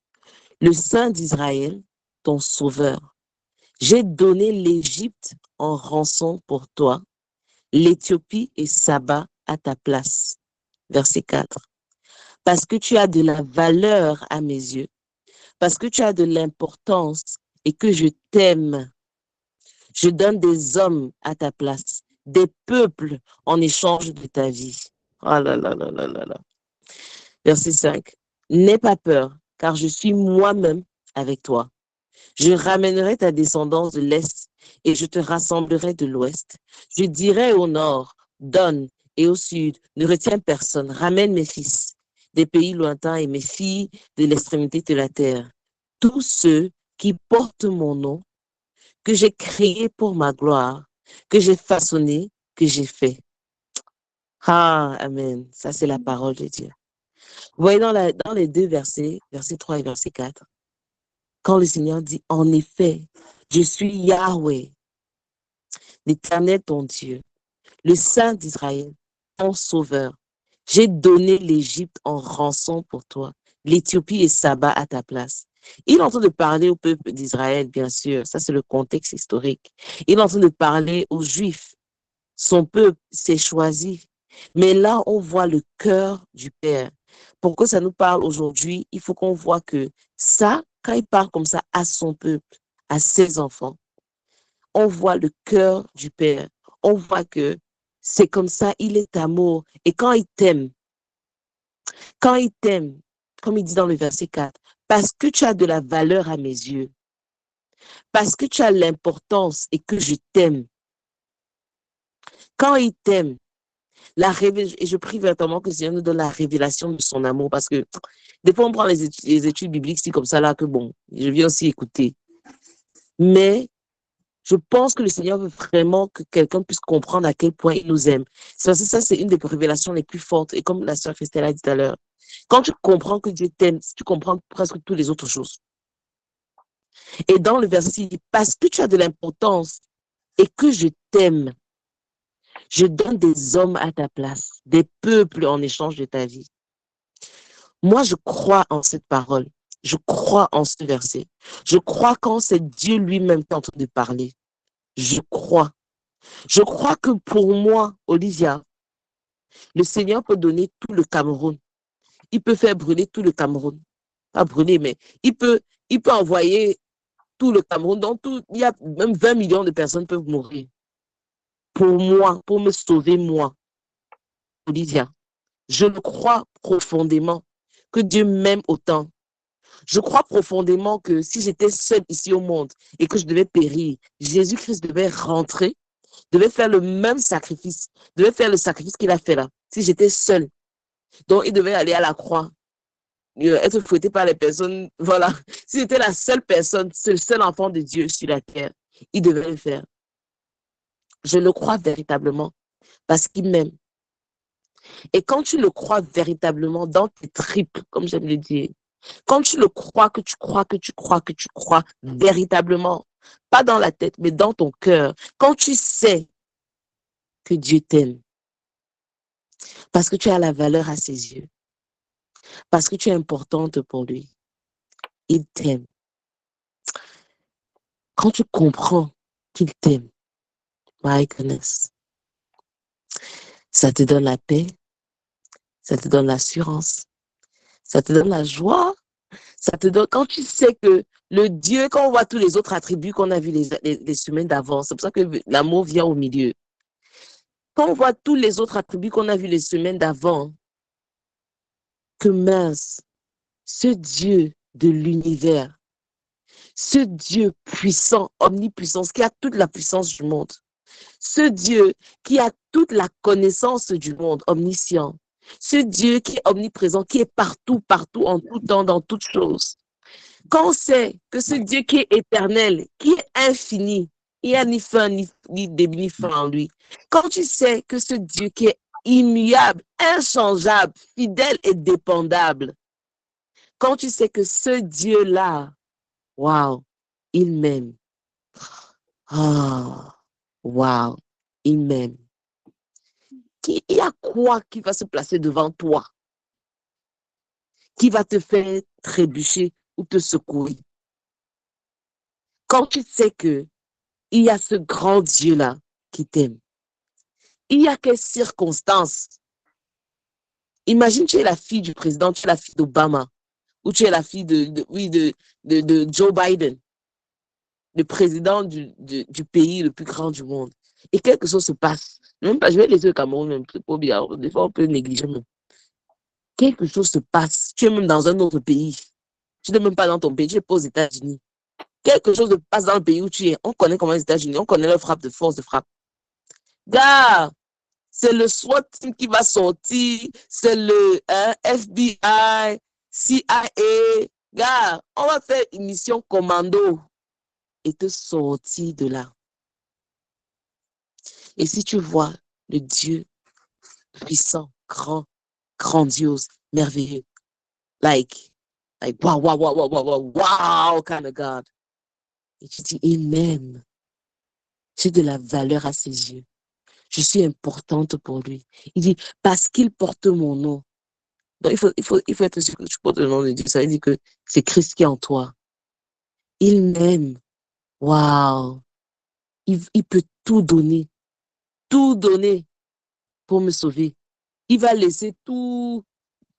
le Saint d'Israël, ton Sauveur. J'ai donné l'Égypte en rançon pour toi, l'Éthiopie et Saba à ta place. Verset 4. Parce que tu as de la valeur à mes yeux, parce que tu as de l'importance et que je t'aime. Je donne des hommes à ta place, des peuples en échange de ta vie. Oh là là là là là là. Verset 5. N'aie pas peur, car je suis moi-même avec toi. Je ramènerai ta descendance de l'Est et je te rassemblerai de l'Ouest. Je dirai au Nord, donne, et au Sud, ne retiens personne. Ramène mes fils des pays lointains et mes filles de l'extrémité de la terre. Tous ceux qui portent mon nom, que j'ai créé pour ma gloire, que j'ai façonné, que j'ai fait. Ah, amen. Ça, c'est la parole de Dieu. Vous voyez dans les deux versets, verset 3 et verset 4, quand le Seigneur dit, en effet, je suis Yahweh, l'Éternel ton Dieu, le Saint d'Israël, ton Sauveur. J'ai donné l'Égypte en rançon pour toi, l'Éthiopie et Saba à ta place. Il est en train de parler au peuple d'Israël, bien sûr. Ça, c'est le contexte historique. Il est en train de parler aux Juifs. Son peuple s'est choisi. Mais là, on voit le cœur du Père. Pour que ça nous parle aujourd'hui, il faut qu'on voit que ça, quand il parle comme ça à son peuple, à ses enfants, on voit le cœur du Père. On voit que c'est comme ça, il est amour. Et quand il t'aime, comme il dit dans le verset 4, parce que tu as de la valeur à mes yeux, parce que tu as l'importance et que je t'aime. Quand il t'aime, et je prie véritablement que le Seigneur nous donne la révélation de son amour, parce que des fois on prend les études bibliques, c'est comme ça là que bon, je viens aussi écouter. Mais je pense que le Seigneur veut vraiment que quelqu'un puisse comprendre à quel point il nous aime. C'est parce que ça, c'est une des révélations les plus fortes. Et comme la sœur Christelle a dit tout à l'heure, quand tu comprends que Dieu t'aime, tu comprends presque toutes les autres choses. Et dans le verset, il dit, parce que tu as de l'importance et que je t'aime, je donne des hommes à ta place, des peuples en échange de ta vie. Moi, je crois en cette parole. Je crois en ce verset. Je crois quand c'est Dieu lui-même qui est en train de parler. Je crois. Je crois que pour moi, Olivia, le Seigneur peut donner tout le Cameroun. Il peut faire brûler tout le Cameroun. Pas brûler, mais il peut envoyer tout le Cameroun. Donc, il y a même 20 millions de personnes peuvent mourir. Pour moi, pour me sauver moi, Olivia. Je le crois profondément que Dieu m'aime autant. Je crois profondément que si j'étais seule ici au monde et que je devais périr, Jésus-Christ devait rentrer, devait faire le même sacrifice, devait faire le sacrifice qu'il a fait là, si j'étais seule. Donc, il devait aller à la croix, être fouetté par les personnes, voilà. Si j'étais la seule personne, le seul enfant de Dieu sur la terre, il devait le faire. Je le crois véritablement parce qu'il m'aime. Et quand tu le crois véritablement dans tes tripes, comme j'aime le dire, quand tu le crois, que tu crois véritablement, pas dans la tête, mais dans ton cœur, quand tu sais que Dieu t'aime, parce que tu as la valeur à ses yeux, parce que tu es importante pour lui, il t'aime. Quand tu comprends qu'il t'aime, my goodness, ça te donne la paix, ça te donne l'assurance, ça te donne la joie, ça te donne, quand tu sais que le Dieu, quand on voit tous les autres attributs qu'on a vus les semaines d'avant, c'est pour ça que l'amour vient au milieu. Quand on voit tous les autres attributs qu'on a vus les semaines d'avant, que mince, ce Dieu de l'univers, ce Dieu puissant, omnipuissant, qui a toute la puissance du monde, ce Dieu qui a toute la connaissance du monde, omniscient, ce Dieu qui est omniprésent, qui est partout, partout, en tout temps, dans toutes choses. Quand on sait que ce Dieu qui est éternel, qui est infini, il n'y a ni fin, ni début, ni fin en lui. Quand tu sais que ce Dieu qui est immuable, inchangeable, fidèle et dépendable, quand tu sais que ce Dieu-là, waouh, il m'aime. Ah, waouh, il m'aime. Il y a quoi qui va se placer devant toi? Qui va te faire trébucher ou te secourir? Quand tu sais que il y a ce grand Dieu-là qui t'aime, il y a quelles circonstances? Imagine, tu es la fille du président, tu es la fille d'Obama, ou tu es la fille de Joe Biden, le président du pays le plus grand du monde. Et quelque chose se passe. Même pas, je vais laisser le Cameroun, même pas bien. Des fois, on peut négliger même. Quelque chose se passe. Tu es même dans un autre pays. Tu n'es même pas dans ton pays, tu es pas aux États-Unis. Quelque chose se passe dans le pays où tu es. On connaît comment les États-Unis, on connaît leur frappe de force de frappe. Gars, c'est le SWAT team qui va sortir, c'est le FBI, CIA. Gars, on va faire une mission commando et te sortir de là. Et si tu vois le Dieu puissant, grand, grandiose, merveilleux, like wow kind of God, et tu dis, il m'aime. j'ai de la valeur à ses yeux. Je suis importante pour lui. Il dit, parce qu'il porte mon nom. Donc, il faut être sûr que tu portes le nom de Dieu. Ça veut dire que c'est Christ qui est en toi. Il m'aime. Waouh. Il peut tout donner pour me sauver. Il va laisser tout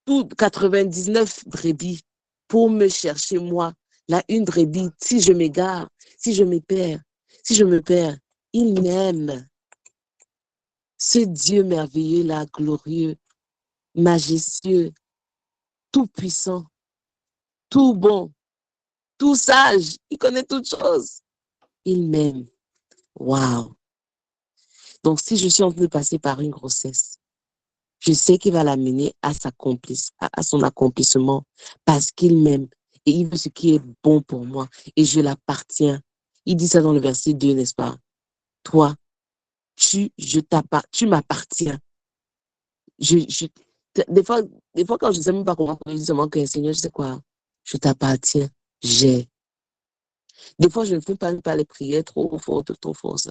99 brebis pour me chercher moi. La une brebis, si je m'égare, si je me perds, il m'aime. Ce Dieu merveilleux là, glorieux, majestueux, tout puissant, tout bon, tout sage, il connaît toutes choses. Il m'aime. Waouh. Donc, si je suis en train de passer par une grossesse, je sais qu'il va l'amener à son accomplissement parce qu'il m'aime et il veut ce qui est bon pour moi et je l'appartiens. Il dit ça dans le verset 2, n'est-ce pas? Toi, tu m'appartiens. Des fois, quand je ne sais même pas comment, je dis seulement que Seigneur, je sais quoi, je t'appartiens. Des fois, je ne fais pas les prières trop fortes, trop fortes.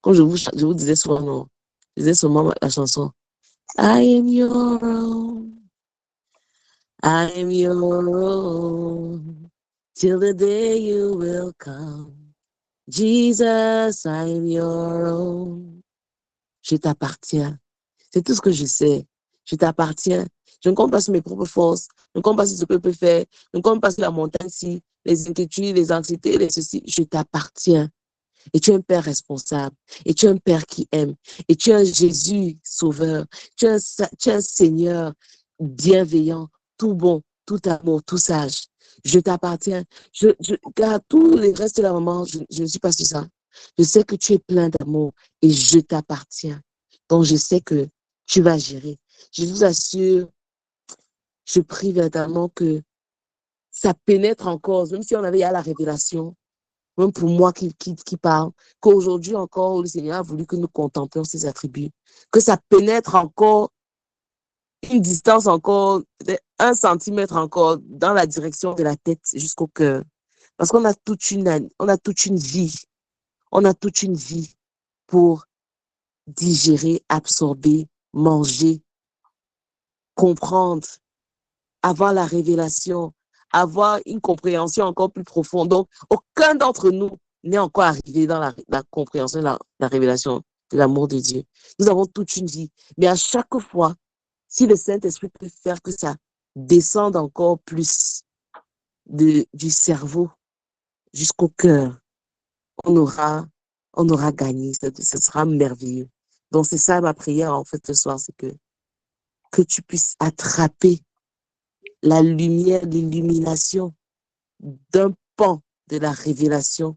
Comme je vous disais souvent, non. Je disais seulement la chanson. I am your own. I am your own. Till the day you will come. Jesus, I am your own. Je t'appartiens. C'est tout ce que je sais. Je t'appartiens. Je ne compte pas sur mes propres forces. Je ne compte pas sur ce que je peux faire. Je ne compte pas sur la montagne-ci, les inquiétudes, les anxiétés, les ceci. Je t'appartiens. Et tu es un Père responsable. Et tu es un Père qui aime. Et tu es un Jésus sauveur. Tu es un Seigneur bienveillant, tout bon, tout amour, tout sage. Je t'appartiens. Car tout le reste de la moment, je ne suis pas sur ça. Je sais que tu es plein d'amour et je t'appartiens. Donc, je sais que tu vas gérer. Je vous assure, je prie véritablement que ça pénètre encore, même si on avait à la révélation, même pour moi qui parle, qu'aujourd'hui encore, le Seigneur a voulu que nous contemplions ses attributs, que ça pénètre encore une distance encore, de 1 centimètre encore dans la direction de la tête jusqu'au cœur. Parce qu'on a on a toute une vie. On a toute une vie pour digérer, absorber, manger, comprendre, avoir la révélation, avoir une compréhension encore plus profonde. Donc, aucun d'entre nous n'est encore arrivé dans la compréhension, la révélation de l'amour de Dieu. Nous avons toute une vie. Mais à chaque fois, si le Saint-Esprit peut faire que ça descende encore plus du cerveau jusqu'au cœur, on aura gagné. Ce sera merveilleux. Donc, c'est ça ma prière, en fait, ce soir, c'est que tu puisses attraper la lumière, l'illumination d'un pan de la révélation,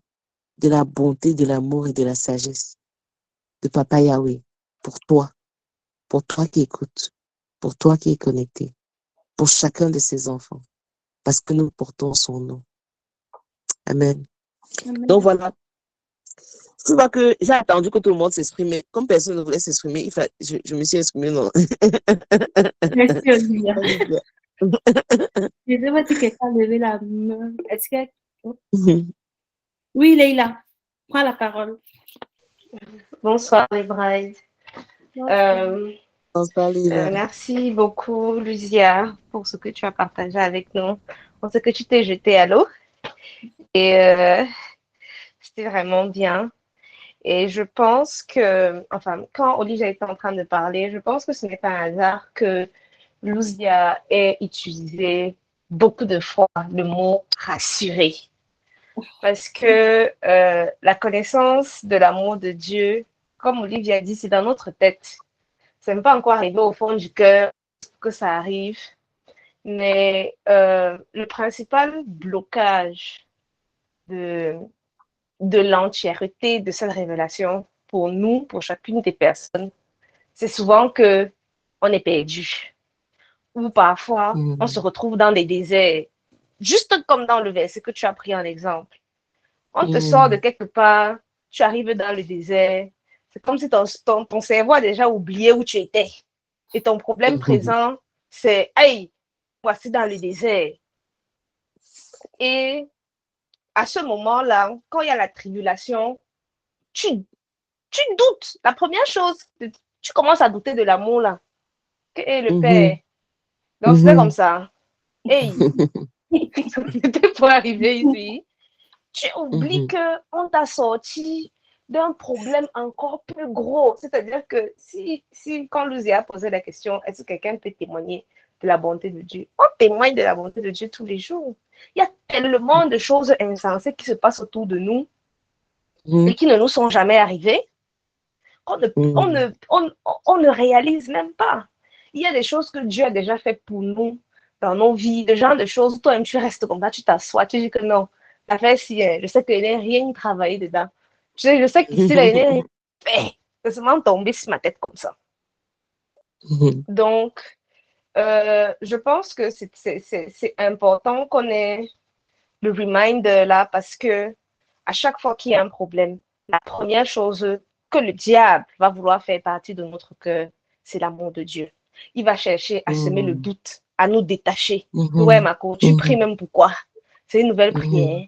de la bonté, de l'amour et de la sagesse de Papa Yahweh pour toi qui écoutes, pour toi qui es connecté, pour chacun de ses enfants, parce que nous portons son nom. Amen. Amen. Donc voilà. Je vois que j'ai attendu que tout le monde s'exprime, mais comme personne ne voulait s'exprimer, je me suis exprimée. Non. Merci, Olivia. Je ne sais pas si quelqu'un a levé la main. Est-ce que... Oui, Leïla, prends la parole. Bonsoir les brides. Merci beaucoup, Lucia, pour ce que tu as partagé avec nous, pour ce que tu t'es jeté à l'eau. Et c'était vraiment bien. Et je pense que, enfin, quand Olivia était en train de parler, je pense que ce n'est pas un hasard que Lucia ait utilisé beaucoup de fois le mot rassurer. Parce que la connaissance de l'amour de Dieu, comme Olivia a dit, c'est dans notre tête. Ce n'est pas encore arrivé au fond du cœur que ça arrive. Mais le principal blocage de l'entièreté de cette révélation pour nous, pour chacune des personnes, c'est souvent que on est perdu. Ou parfois, on se retrouve dans des déserts. Juste comme dans le verset que tu as pris en exemple. On te sort de quelque part, tu arrives dans le désert. C'est comme si ton cerveau a déjà oublié où tu étais. Et ton problème présent, c'est « Hey, voici dans le désert ». Et à ce moment-là, quand il y a la tribulation, tu tu doutes. La première chose, tu commences à douter de l'amour là. Que est le Mhm. père? Donc, c'était Mhm. comme ça. Hey, c'était pour arriver ici. Tu oublies Mhm. qu'on t'a sorti d'un problème encore plus gros. C'est-à-dire que si quand Lucia a posé la question, est-ce que quelqu'un peut témoigner de la bonté de Dieu? On témoigne de la bonté de Dieu tous les jours. Il y a tellement de choses insensées qui se passent autour de nous Mhm. et qui ne nous sont jamais arrivées qu'on ne, on Mhm. ne, on ne réalise même pas. Il y a des choses que Dieu a déjà fait pour nous dans nos vies, le genre de choses, toi-même, tu restes comme ça, tu t'assois, tu dis que non, la fait si, je sais qu'il n'y a rien travaillé dedans. Je sais qu'ici, il n'y a rien fait. C'est seulement tombé sur ma tête comme ça. Mhm. Donc, je pense que c'est important qu'on ait le reminder là parce que à chaque fois qu'il y a un problème, la première chose que le diable va vouloir faire partie de notre cœur, c'est l'amour de Dieu. Il va chercher à semer le Mhm. doute, à nous détacher. Mhm. Ouais, Marco, tu pries Mhm. même pourquoi? C'est une nouvelle Mhm. prière.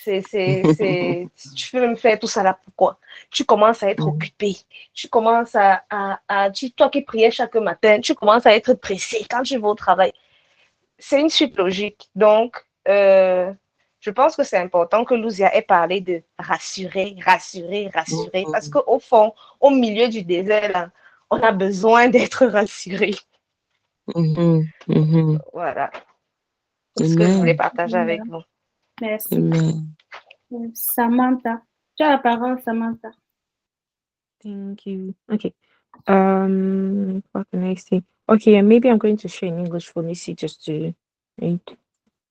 Tu peux même faire tout ça là pourquoi? Tu commences à être Mhm. occupé. Tu commences toi qui priais chaque matin, tu commences à être pressé quand tu vas au travail. C'est une suite logique. Donc, je pense que c'est important que Luzia ait parlé de rassurer, rassurer, rassurer. Parce Mhm. qu'au fond, au milieu du désert, là, on a besoin d'être rassuré. Mhm. Mhm. Voilà. C'est ce que je voulais Amen. partager avec vous. Merci. Amen. Samantha. Tu as la parole, Samantha. Thank you. Okay. What can I say? Okay, and maybe I'm going to share in English for Missy just to, right,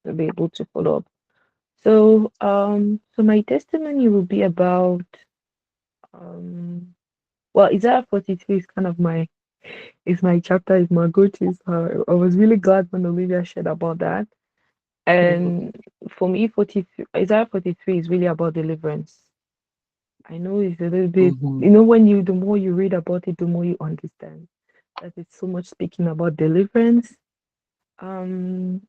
to be able to follow up. So my testimony will be about, well, Isaiah 43 is kind of my chapter, is my go-to. So I was really glad when Olivia shared about that. And for me, Isaiah 43 is really about deliverance. I know it's a little bit, Mhm. the more you read about it, the more you understand that it's so much speaking about deliverance. Um,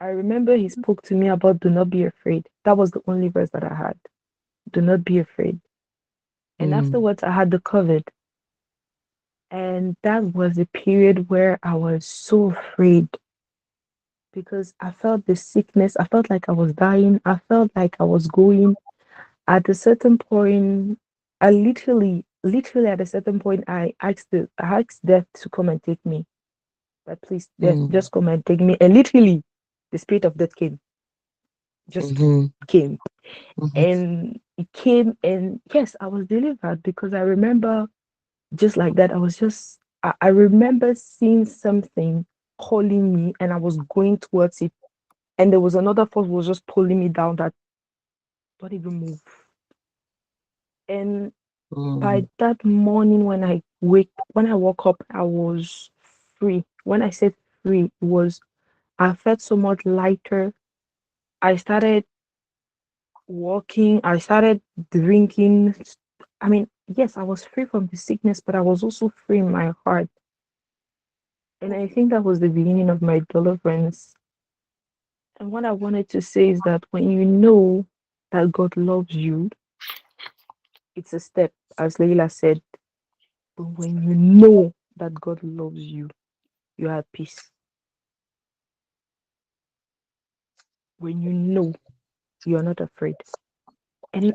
I remember he spoke to me about do not be afraid. That was the only verse that I had. Do not be afraid. And Mhm. afterwards, I had the COVID. And that was a period where I was so afraid because I felt the sickness. I felt like I was dying. I felt like I was going. At a certain point, I literally at a certain point, I asked death to come and take me. But please, death, Mhm. just come and take me. And literally, the spirit of death just Mhm. came. Mhm. And it came, and yes, I was delivered because I remember just like that. I remember seeing something calling me, and I was going towards it. And there was another force was just pulling me down that don't even move. And by Mhm. that morning when I woke up, I was free. When I said free, I felt so much lighter. I started walking, I started drinking. I mean, yes, I was free from the sickness, but I was also free in my heart. And I think that was the beginning of my deliverance. And what I wanted to say is that when you know that God loves you, it's a step, as Leila said. But when you know that God loves you, you are at peace. When you know you're not afraid. And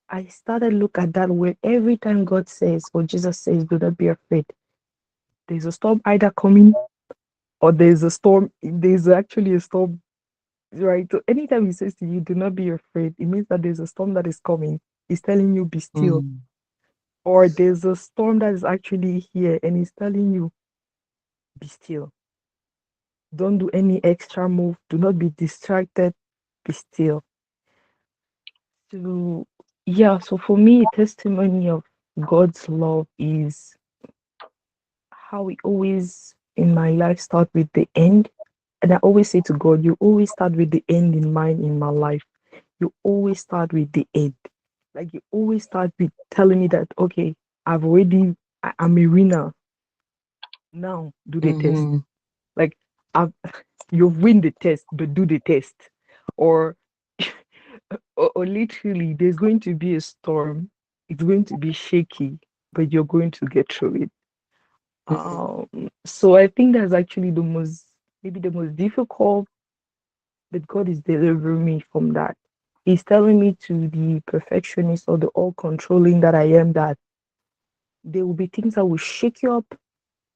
I started look at that where every time God says or Jesus says, do not be afraid, there's a storm either coming or there's actually a storm, right? So anytime he says to you, do not be afraid, it means that there's a storm that is coming. He's telling you, be still. Mhm. Or there's a storm that is actually here and he's telling you, be still. Don't do any extra move. Do not be distracted. Be still. So, yeah, so for me, testimony of God's love is how we always in my life start with the end. And I always say to God, you always start with the end in mind in my life. You always start with the end. Like you always start with telling me that, okay, I'm a winner. Now do the test. Mhm. Like I've, you've win the test, but do the test. Or, or literally, there's going to be a storm. it's going to be shaky, but you're going to get through it. So I think that's actually maybe the most difficult, but God is delivering me from that. He's telling me to the perfectionist or the all-controlling that I am, that there will be things that will shake you up.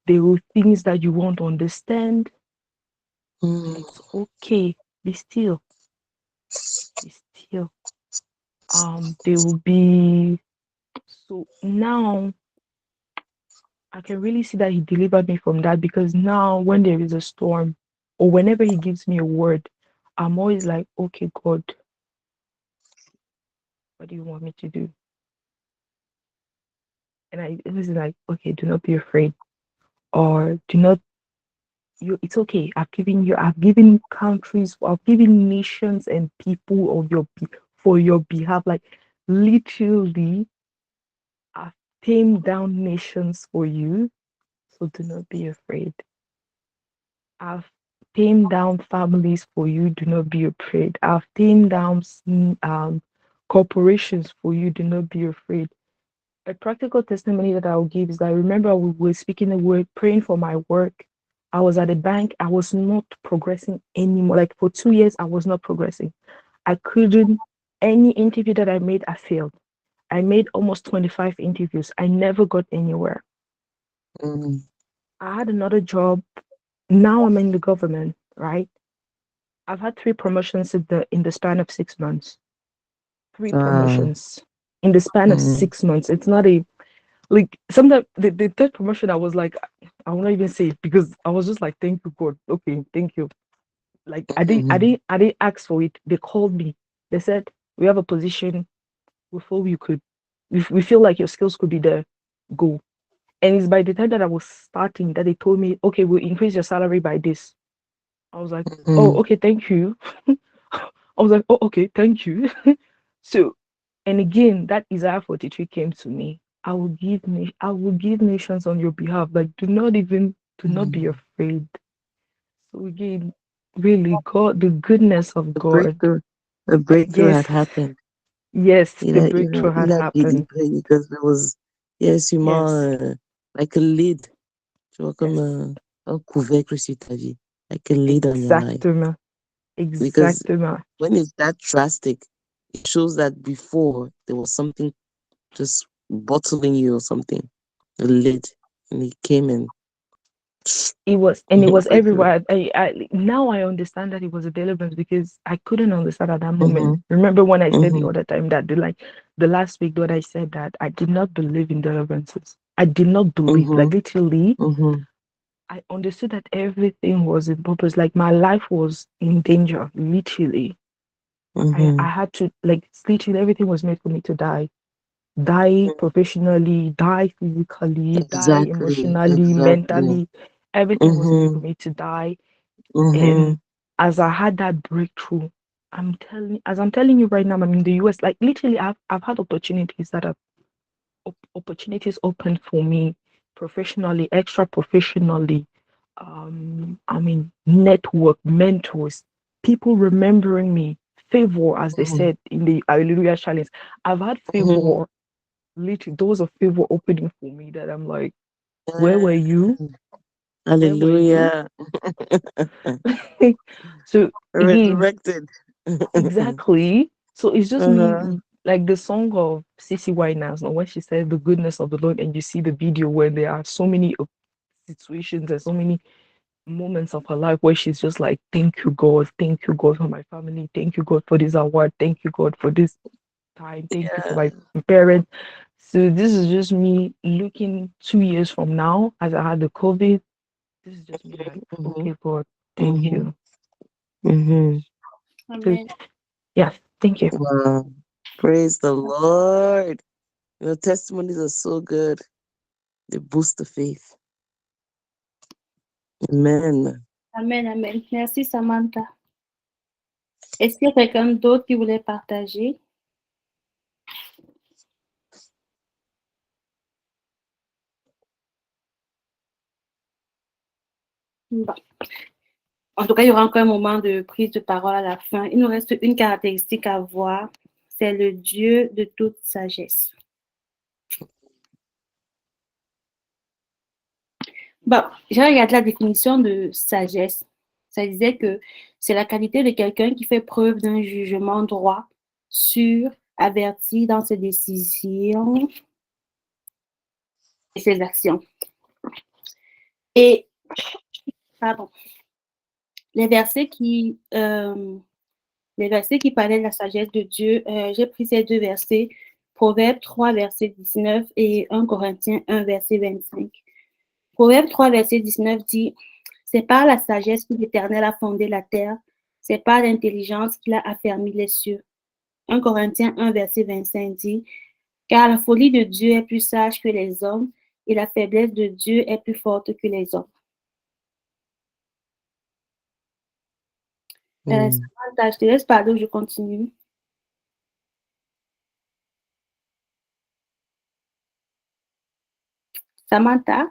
There will be things that you won't understand. It's okay. Be still. Be still. There will be. So now I can really see that He delivered me from that, because now when there is a storm or whenever He gives me a word, I'm always like, okay, God, what do you want me to do? And I was like, okay, do not be afraid, or do not. It's okay. I've given countries, I've given nations and people for your behalf. Like literally, I've tamed down nations for you. So do not be afraid. I've tamed down families for you. Do not be afraid. I've tamed down corporations for you. Do not be afraid. A practical testimony that I'll give is that I remember we were speaking the word, praying for my work. I was at a bank. I was not progressing anymore. Like for 2 years, I was not progressing. I couldn't. Any interview that I made, I failed. I made almost 25 interviews. I never got anywhere. I had another job. Now I'm in the government, right? I've had 3 promotions in the span of 6 months. 3 promotions in the span of 6 months. It's not a like sometimes the third promotion I was like, I will not even say it, because I was just like, thank you, God. Okay, thank you. Like I didn't ask for it. They called me. They said, we have a position. We feel like your skills could be there. Go. And it's by the time that I was starting that they told me, okay, we'll increase your salary by this. I was like, oh, okay, thank you. I was like, oh, okay, thank you. So, and again, that Isaiah 43 came to me. I will give nations on your behalf. Like, do not be afraid. So again, really, God, the goodness of God. The breakthrough Yes, had happened. yes, the breakthrough had happened. Because there was, sûrement, like a lid. Tu vois, comme un couvercle sur ta vie. Like a lid on your life. Because Exactement. when it's that drastic, it shows that before there was something just bottling you or something. A lid. And it came in. It was everywhere. Now I understand that it was a deliverance, because I couldn't understand at that moment. Remember when I said the other time that the last week that I said that I did not believe in deliverances. I did not believe, like literally. I understood that everything was in purpose. Like my life was in danger, literally. I had to, like, literally everything was made for me to die. Die professionally, die physically, die emotionally, mentally. Everything was made for me to die. And as I had that breakthrough, I'm telling you right now, I'm in the US. Like literally, I've had opportunities open for me professionally, extra professionally. Network, mentors, people remembering me, favor, as they said in the Hallelujah Challenge. I've had favor, literally doors of favor opening for me that I'm like, where were you? Hallelujah. So again, resurrected. exactly. So it's just me, like the song of CC Winans, when she said the goodness of the Lord, and you see the video where there are so many situations and so many moments of her life where she's just like, thank you, God for my family, thank you, God, for this award, thank you, God, for this time, thank you for my parents. So this is just me looking 2 years from now, as I had the COVID. This is just me like, okay, God, thank you. Amen. Yes, thank you. Wow. Praise the Lord. Testimonies are so good. They boost the faith. Amen. Amen, amen. Merci, Samantha. Est-ce qu'il y a quelqu'un d'autre qui voulait partager? Bon. En tout cas, il y aura encore un moment de prise de parole à la fin. Il nous reste une caractéristique à voir, c'est le Dieu de toute sagesse. Bon, j'ai regardé la définition de sagesse. Ça disait que c'est la qualité de quelqu'un qui fait preuve d'un jugement droit, sûr, averti dans ses décisions et ses actions. Et, pardon, les versets qui, parlaient de la sagesse de Dieu, j'ai pris ces deux versets, Proverbes 3, verset 19 et 1 Corinthiens 1, verset 25. Proverbe 3, verset 19 dit, c'est par la sagesse que l'Éternel a fondé la terre, c'est par l'intelligence qu'il a affermi les cieux. 1 Corinthiens 1, verset 25 dit, car la folie de Dieu est plus sage que les hommes et la faiblesse de Dieu est plus forte que les hommes. Samantha, je te laisse parler ou je continue. Samantha,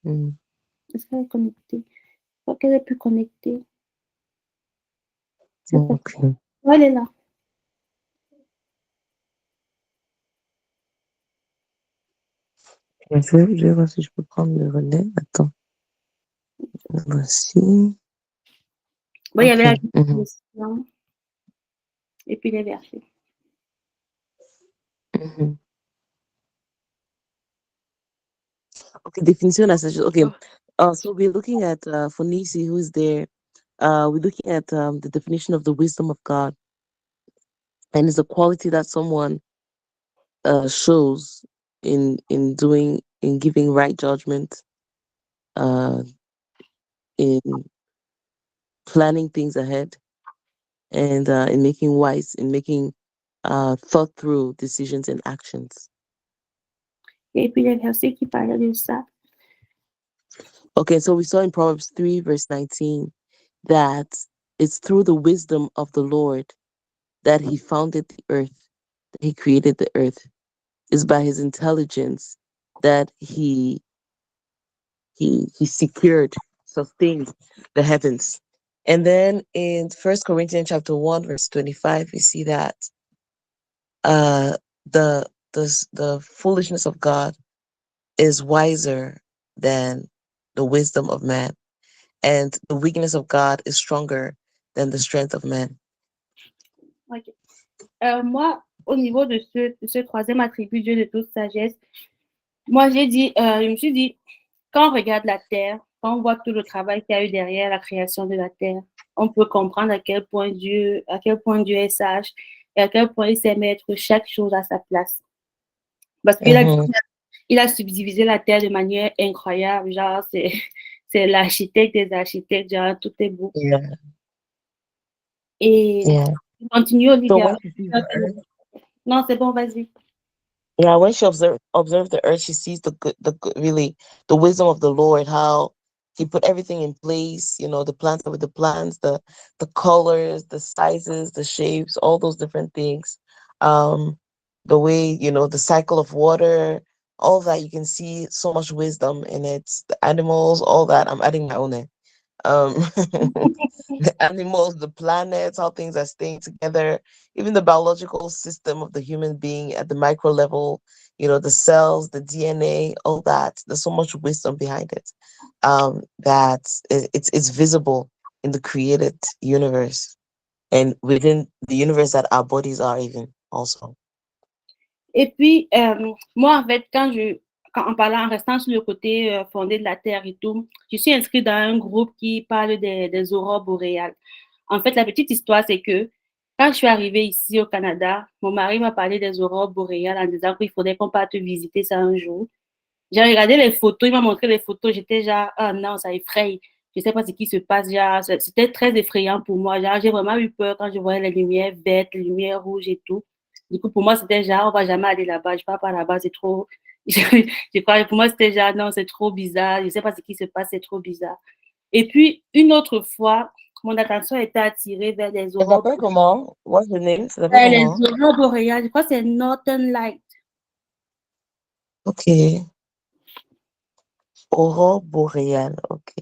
est-ce qu'elle est connectée? Je crois qu'elle est plus connectée. Ok. Ouais, elle est là. Je vais voir si je peux prendre le relais. Attends. Voici. Bon, il y avait la Ok. définition et puis les versets. Okay, definition as such. Okay. So we're looking at Fonisi, who is there. We're looking at the definition of the wisdom of God, and it's a quality that someone shows in giving right judgment, in planning things ahead, and in making thought through decisions and actions. Et puis les versets qui parlaient de ça. Okay, so we saw in Proverbs 3, verse 19, that it's through the wisdom of the Lord that he founded the earth, that he created the earth. It's by his intelligence that he secured, sustained the heavens. And then in 1 Corinthians chapter 1, verse 25, we see that the foolishness of God is wiser than the wisdom of man, and the weakness of God is stronger than the strength of man. Okay. Moi, au niveau de ce troisième attribut, Dieu de toute sagesse, moi, je me suis dit, quand on regarde la terre, quand on voit tout le travail qu'il y a eu derrière la création de la terre, on peut comprendre à quel point Dieu est sage et à quel point il sait mettre chaque chose à sa place. Parce qu'il a subdivisé la terre de manière incroyable, genre c'est l'architecte des architectes, genre tout est beau. Yeah. Et il continue, So Olivia. when she sees the earth, Non, c'est bon, vas-y. yeah, when she observed the earth, she sees the wisdom of the Lord, how he put everything in place, the plants with the plants, the colors, the sizes, the shapes, all those different things. The way, the cycle of water, all that, you can see so much wisdom in it. The animals, all that. I'm adding my own name. The animals, the planets, how things are staying together, even the biological system of the human being at the micro level, the cells, the DNA, all that. There's so much wisdom behind it, that it's visible in the created universe and within the universe that our bodies are even also. Et puis, moi, en fait, en restant sur le côté fondé de la Terre et tout, je suis inscrite dans un groupe qui parle des aurores boréales. En fait, la petite histoire, c'est que quand je suis arrivée ici au Canada, mon mari m'a parlé des aurores boréales en disant qu'il faudrait qu'on parte visiter ça un jour. J'ai regardé les photos, il m'a montré les photos, j'étais genre, ah non, ça effraie. Je ne sais pas ce qui se passe, genre, c'était très effrayant pour moi. Genre, j'ai vraiment eu peur quand je voyais les lumières vertes, les lumières rouges et tout. Du coup, pour moi, c'était genre, on va jamais aller là-bas, je ne pars pas là-bas, c'est trop. Je crois, pour moi, c'était genre, non, c'est trop bizarre, je ne sais pas ce qui se passe, c'est trop bizarre. Et puis, une autre fois, mon attention était attirée vers les aurores. Ça s'appelle comment? What's the name? Ça Les s'appelle comment? aurores boréales, je crois que c'est Northern Light. Ok. Aurore boréale, ok.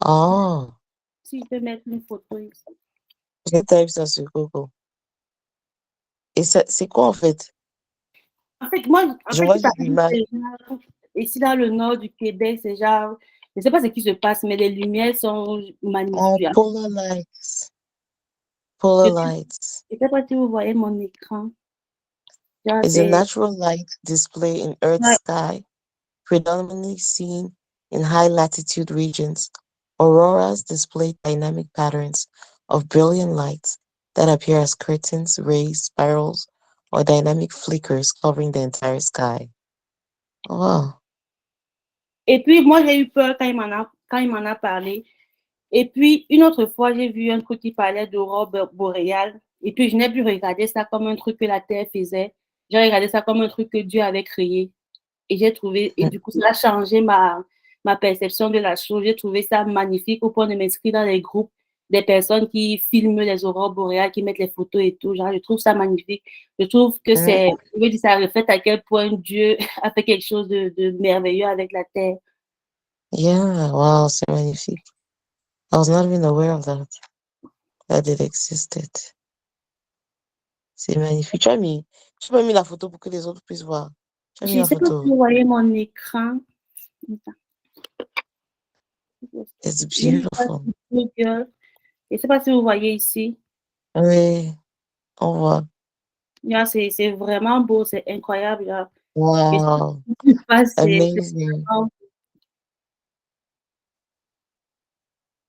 Ah, Si je peux mettre une photo ici. je tape ça sur Google. Et ça, c'est quoi en fait? En fait, moi, Je vois ici, par exemple, l'image. ici dans le nord du Québec, c'est genre, je ne sais pas ce qui se passe, mais les lumières sont Oh, magnifiques. polar lights. Polar lights Je ne sais pas si vous voyez mon écran. Genre, is a c'est, natural light display in Earth's ouais, sky, predominantly seen in high latitude regions. Auroras display dynamic patterns of brilliant lights that appear as curtains, rays, spirals, or dynamic flickers covering the entire sky. Oh, wow. Et puis, moi, j'ai eu peur quand il m'en a parlé. Et puis, une autre fois, j'ai vu un truc qui parlait d'aurore boréale. Et puis, je n'ai plus regardé ça comme un truc que la Terre faisait. J'ai regardé ça comme un truc que Dieu avait créé. Et j'ai trouvé, et du coup, ça a changé ma perception de la chose. J'ai trouvé ça magnifique au point de m'inscrire dans les groupes des personnes qui filment les aurores boréales, qui mettent les photos et tout. Genre, je trouve ça magnifique. Je trouve que ça reflète à quel point Dieu a fait quelque chose de merveilleux avec la Terre. Yeah, wow, c'est magnifique. I was not even aware of that it existed. C'est magnifique. Tu as mis la photo pour que les autres puissent voir. Tu as mis Je ne la sais pas si photo. vous voyez mon écran. It's Je beautiful. ne sais pas si vous voyez ici. Oui, on voit. Yeah, c'est vraiment beau, c'est incroyable. Là. Et Wow, c'est amazing. vraiment,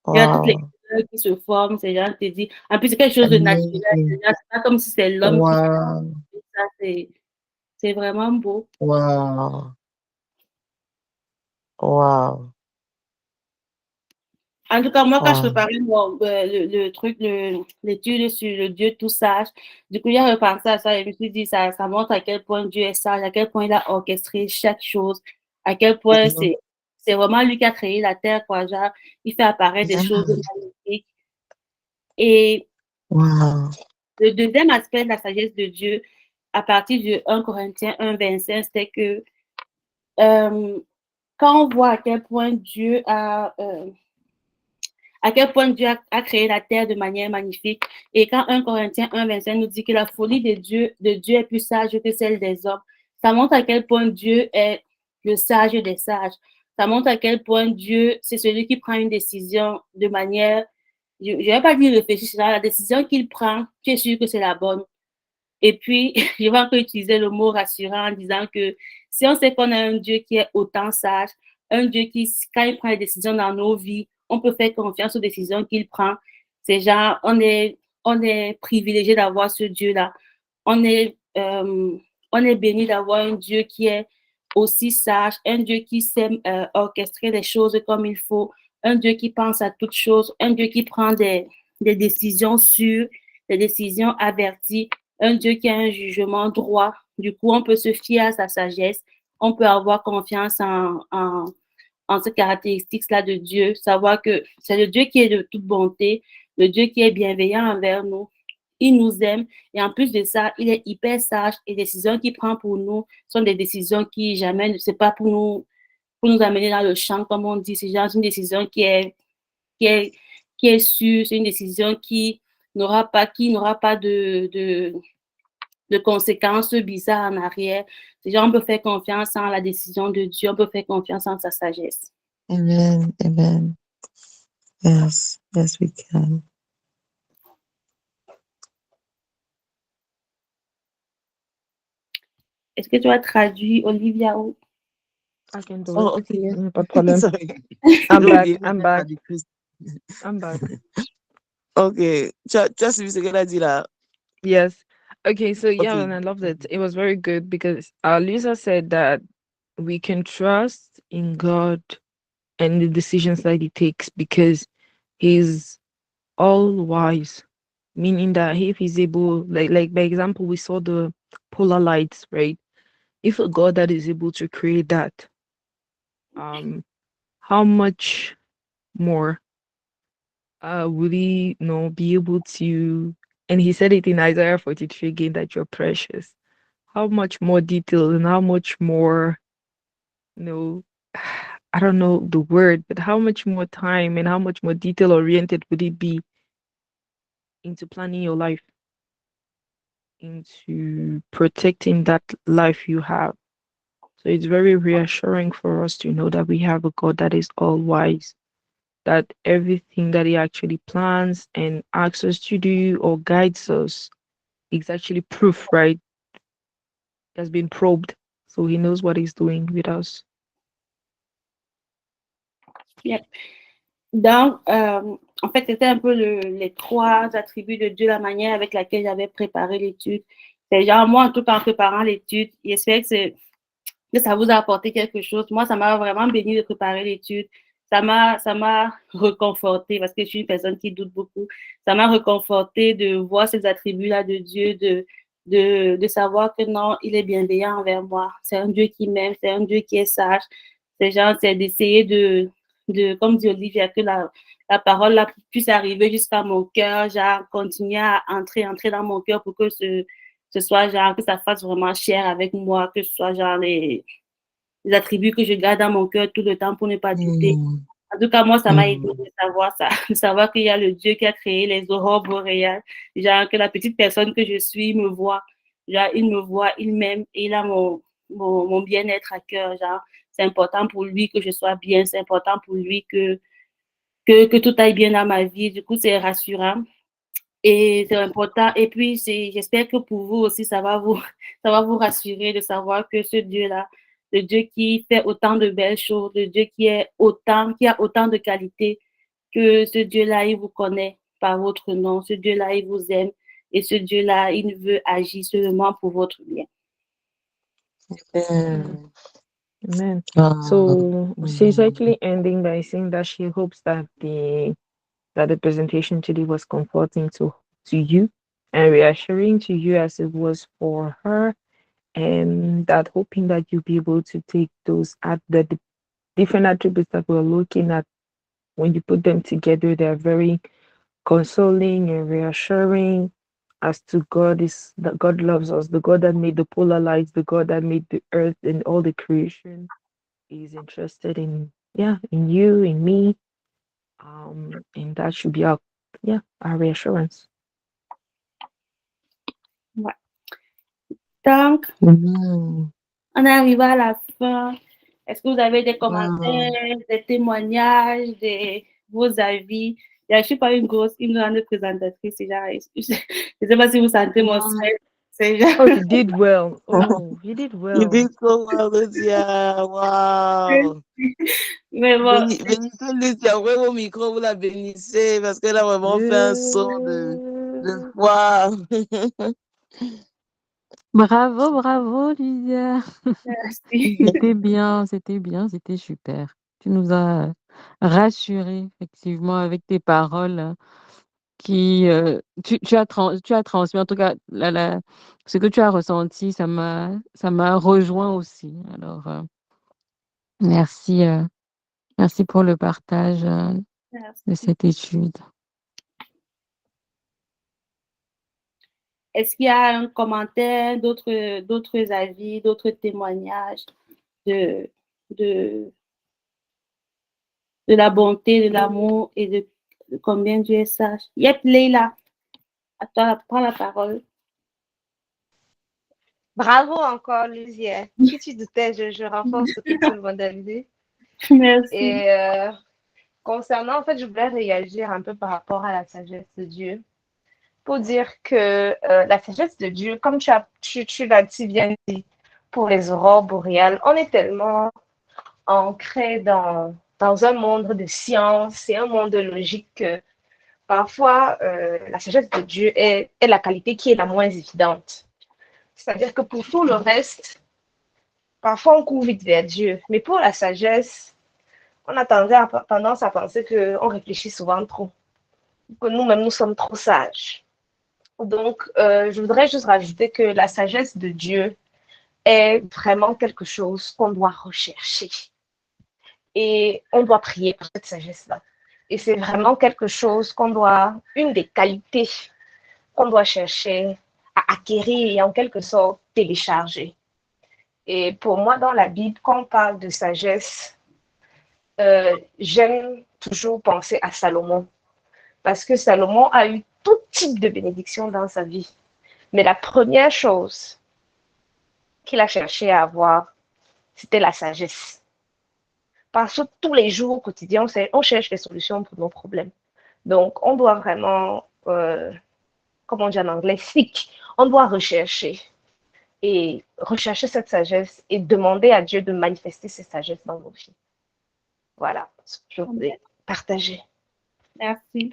il y a toutes les Wow, couleurs qui se forment, c'est genre, te dit. En plus, c'est quelque chose de naturel. amazing. C'est pas comme si c'est l'homme qui Wow, fait ça. C'est vraiment beau. wow, wow, En tout cas, moi, quand je wow. préparais le truc, l'étude sur le Dieu tout sage, du coup, j'ai repensé à ça et je me suis dit, ça montre à quel point Dieu est sage, à quel point il a orchestré chaque chose, à quel point Mhm. c'est vraiment lui qui a créé la terre, quoi. Genre, il fait apparaître des Yeah, choses magnifiques. Et wow. le deuxième aspect de la sagesse de Dieu, à partir de 1 Corinthiens 1, 25, c'était que quand on voit à quel point Dieu a créé la terre de manière magnifique. Et quand 1 Corinthiens 1, 25 nous dit que la folie de Dieu est plus sage que celle des hommes, ça montre à quel point Dieu est le sage des sages. Ça montre à quel point Dieu, c'est celui qui prend une décision de manière, je ne vais pas dire réfléchir, la décision qu'il prend, tu es sûr que c'est la bonne. Et puis, je vais encore utiliser le mot rassurant en disant que si on sait qu'on a un Dieu qui est autant sage, un Dieu qui, quand il prend des décisions dans nos vies, on peut faire confiance aux décisions qu'il prend. C'est genre, on est privilégié d'avoir ce Dieu-là. On est béni d'avoir un Dieu qui est aussi sage, un Dieu qui sait orchestrer les choses comme il faut, un Dieu qui pense à toutes choses, un Dieu qui prend des décisions sûres, des décisions averties, un Dieu qui a un jugement droit. Du coup, on peut se fier à sa sagesse, on peut avoir confiance en ces caractéristiques-là de Dieu, savoir que c'est le Dieu qui est de toute bonté, le Dieu qui est bienveillant envers nous. Il nous aime et en plus de ça, il est hyper sage et les décisions qu'il prend pour nous sont des décisions qui jamais, c'est pas pour nous amener dans le champ, comme on dit, c'est genre une décision qui est, qui est sûre, c'est une décision qui n'aura pas de conséquences bizarres en arrière. Déjà, on peut faire confiance en la décision de Dieu, on peut faire confiance en sa sagesse. Amen, amen. Yes, yes, we can. Est-ce que tu as traduit, Olivia? I can do Oh, it. okay. Pas de problème. Sorry. I'm J'ai back. oublié I'm de back. traduire. I'm back. Ok. Tu as suivi ce qu'elle a dit là? Yes. Okay, so yeah, Ok. and I loved it. It was very good because Lisa said that we can trust in God and the decisions that He takes because He's all wise, meaning that if He's able, like by example, we saw the polar lights, right? If a God that is able to create that, how much more will He, be able to? And He said it in Isaiah 43 again that you're precious. How much more detail and how much more, you know, I don't know the word, but how much more time and how much more detail oriented would it be into planning your life? into protecting that life you have. So it's very reassuring for us to know that we have a God that is all wise, that everything that He actually plans and asks us to do or guides us is actually proof, right? Has been probed. So He knows what He's doing with us. Yep. Donc, en fait, c'était un peu les trois attributs de Dieu, la manière avec laquelle j'avais préparé l'étude. C'est genre, moi, en tout cas, en préparant l'étude, j'espère que ça vous a apporté quelque chose. Moi, ça m'a vraiment béni de préparer l'étude. Ça m'a reconforté parce que je suis une personne qui doute beaucoup. Ça m'a reconforté de voir ces attributs-là de Dieu, de savoir que non, il est bienveillant envers moi. C'est un Dieu qui m'aime, c'est un Dieu qui est sage. C'est genre, c'est d'essayer comme dit Olivia, que la parole là, puisse arriver jusqu'à mon cœur, genre, continuer à entrer dans mon cœur pour que ce soit genre, que ça fasse vraiment chair avec moi, que ce soit genre les attributs que je garde dans mon cœur tout le temps pour ne pas douter. En tout cas, moi, ça m'a aidé de savoir ça, de savoir qu'il y a le Dieu qui a créé les aurores boréales, genre que la petite personne que je suis me voit, genre il me voit, il m'aime et il a mon bien-être à cœur, genre c'est important pour lui que je sois bien, c'est important pour lui que tout aille bien dans ma vie, du coup c'est rassurant. Et c'est important. Et puis, j'espère que pour vous aussi, ça va vous rassurer de savoir que ce Dieu-là, le Dieu qui fait autant de belles choses, le Dieu qui a autant de qualités, que ce Dieu-là, il vous connaît par votre nom. Ce Dieu-là, il vous aime. Et ce Dieu-là, il veut agir seulement pour votre bien. Amen. So she's actually ending by saying that she hopes that the presentation today was comforting to you and reassuring to you as it was for her, and that hoping that you'll be able to take those at the different attributes that we're looking at. When you put them together, they're very consoling and reassuring as to God is that God loves us, the God that made the polar lights, the God that made the earth and all the creation is interested in you, in me. And that should be our reassurance. Ouais. Donc, on est arrivé à la fin. Est-ce que vous avez des commentaires, des témoignages, vos avis? Je ne suis pas une grande présentatrice. Je ne sais pas si vous sentez mon stress. Oh, you did well. Oh, you did well. You did so well, Lucia. Wow. Mais bon. Bénissez Lucia, ouvrez vos micros, vous la bénissez parce qu'elle a vraiment fait un saut de foi. Bravo, Lydia. Merci. C'était bien, c'était super. Tu nous as rassurés, effectivement, avec tes paroles qui, tu as transmis, en tout cas, ce que tu as ressenti, ça m'a rejoint aussi. Alors, merci pour le partage de cette étude. Est-ce qu'il y a un commentaire, d'autres avis, d'autres témoignages de la bonté, de l'amour et de combien Dieu est sage? Yep, Leila, à toi, prends la parole. Bravo encore, Lucia. Si tu doutais, je renforce ce que tout le monde a dit. Merci. Et concernant, en fait, je voulais réagir un peu par rapport à la sagesse de Dieu. Pour dire que la sagesse de Dieu, comme tu l'as si bien dit, pour les aurores boréales, on est tellement ancré dans un monde de science et un monde de logique que parfois, la sagesse de Dieu est la qualité qui est la moins évidente. C'est-à-dire que pour tout le reste, parfois on court vite vers Dieu, mais pour la sagesse, on a tendance à penser qu'on réfléchit souvent trop, que nous-mêmes, nous sommes trop sages. Donc, je voudrais juste rajouter que la sagesse de Dieu est vraiment quelque chose qu'on doit rechercher. Et on doit prier pour cette sagesse-là. Et c'est vraiment quelque chose une des qualités qu'on doit chercher à acquérir et en quelque sorte télécharger. Et pour moi, dans la Bible, quand on parle de sagesse, j'aime toujours penser à Salomon. Parce que Salomon a eu tout type de bénédiction dans sa vie. Mais la première chose qu'il a cherché à avoir, c'était la sagesse. Parce que tous les jours, au quotidien, on cherche des solutions pour nos problèmes. Donc, on doit vraiment, comme on dit en anglais, seek. On doit rechercher et rechercher cette sagesse et demander à Dieu de manifester cette sagesse dans nos vies. Voilà, je voulais partager. Merci.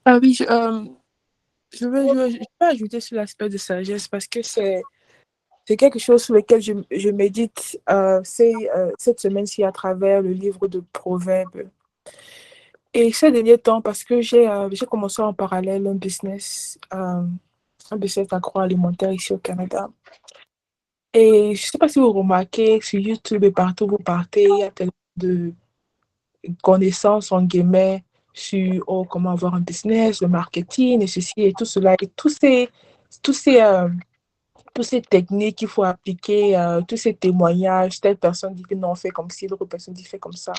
Ah oui, je peux ajouter sur l'aspect de sagesse parce que c'est quelque chose sur lequel je médite cette semaine-ci à travers le livre de Proverbes. Et ces derniers temps, parce que j'ai commencé en parallèle un business agroalimentaire ici au Canada. Et je ne sais pas si vous remarquez, sur YouTube et partout où vous partez, il y a tellement de connaissances, en guillemets, sur comment avoir un business, le marketing et ceci et tout cela. Et tous ces, euh, toutes ces techniques qu'il faut appliquer, tous ces témoignages, telle personne dit que non, on fait comme ci, l'autre personne dit fait comme ça.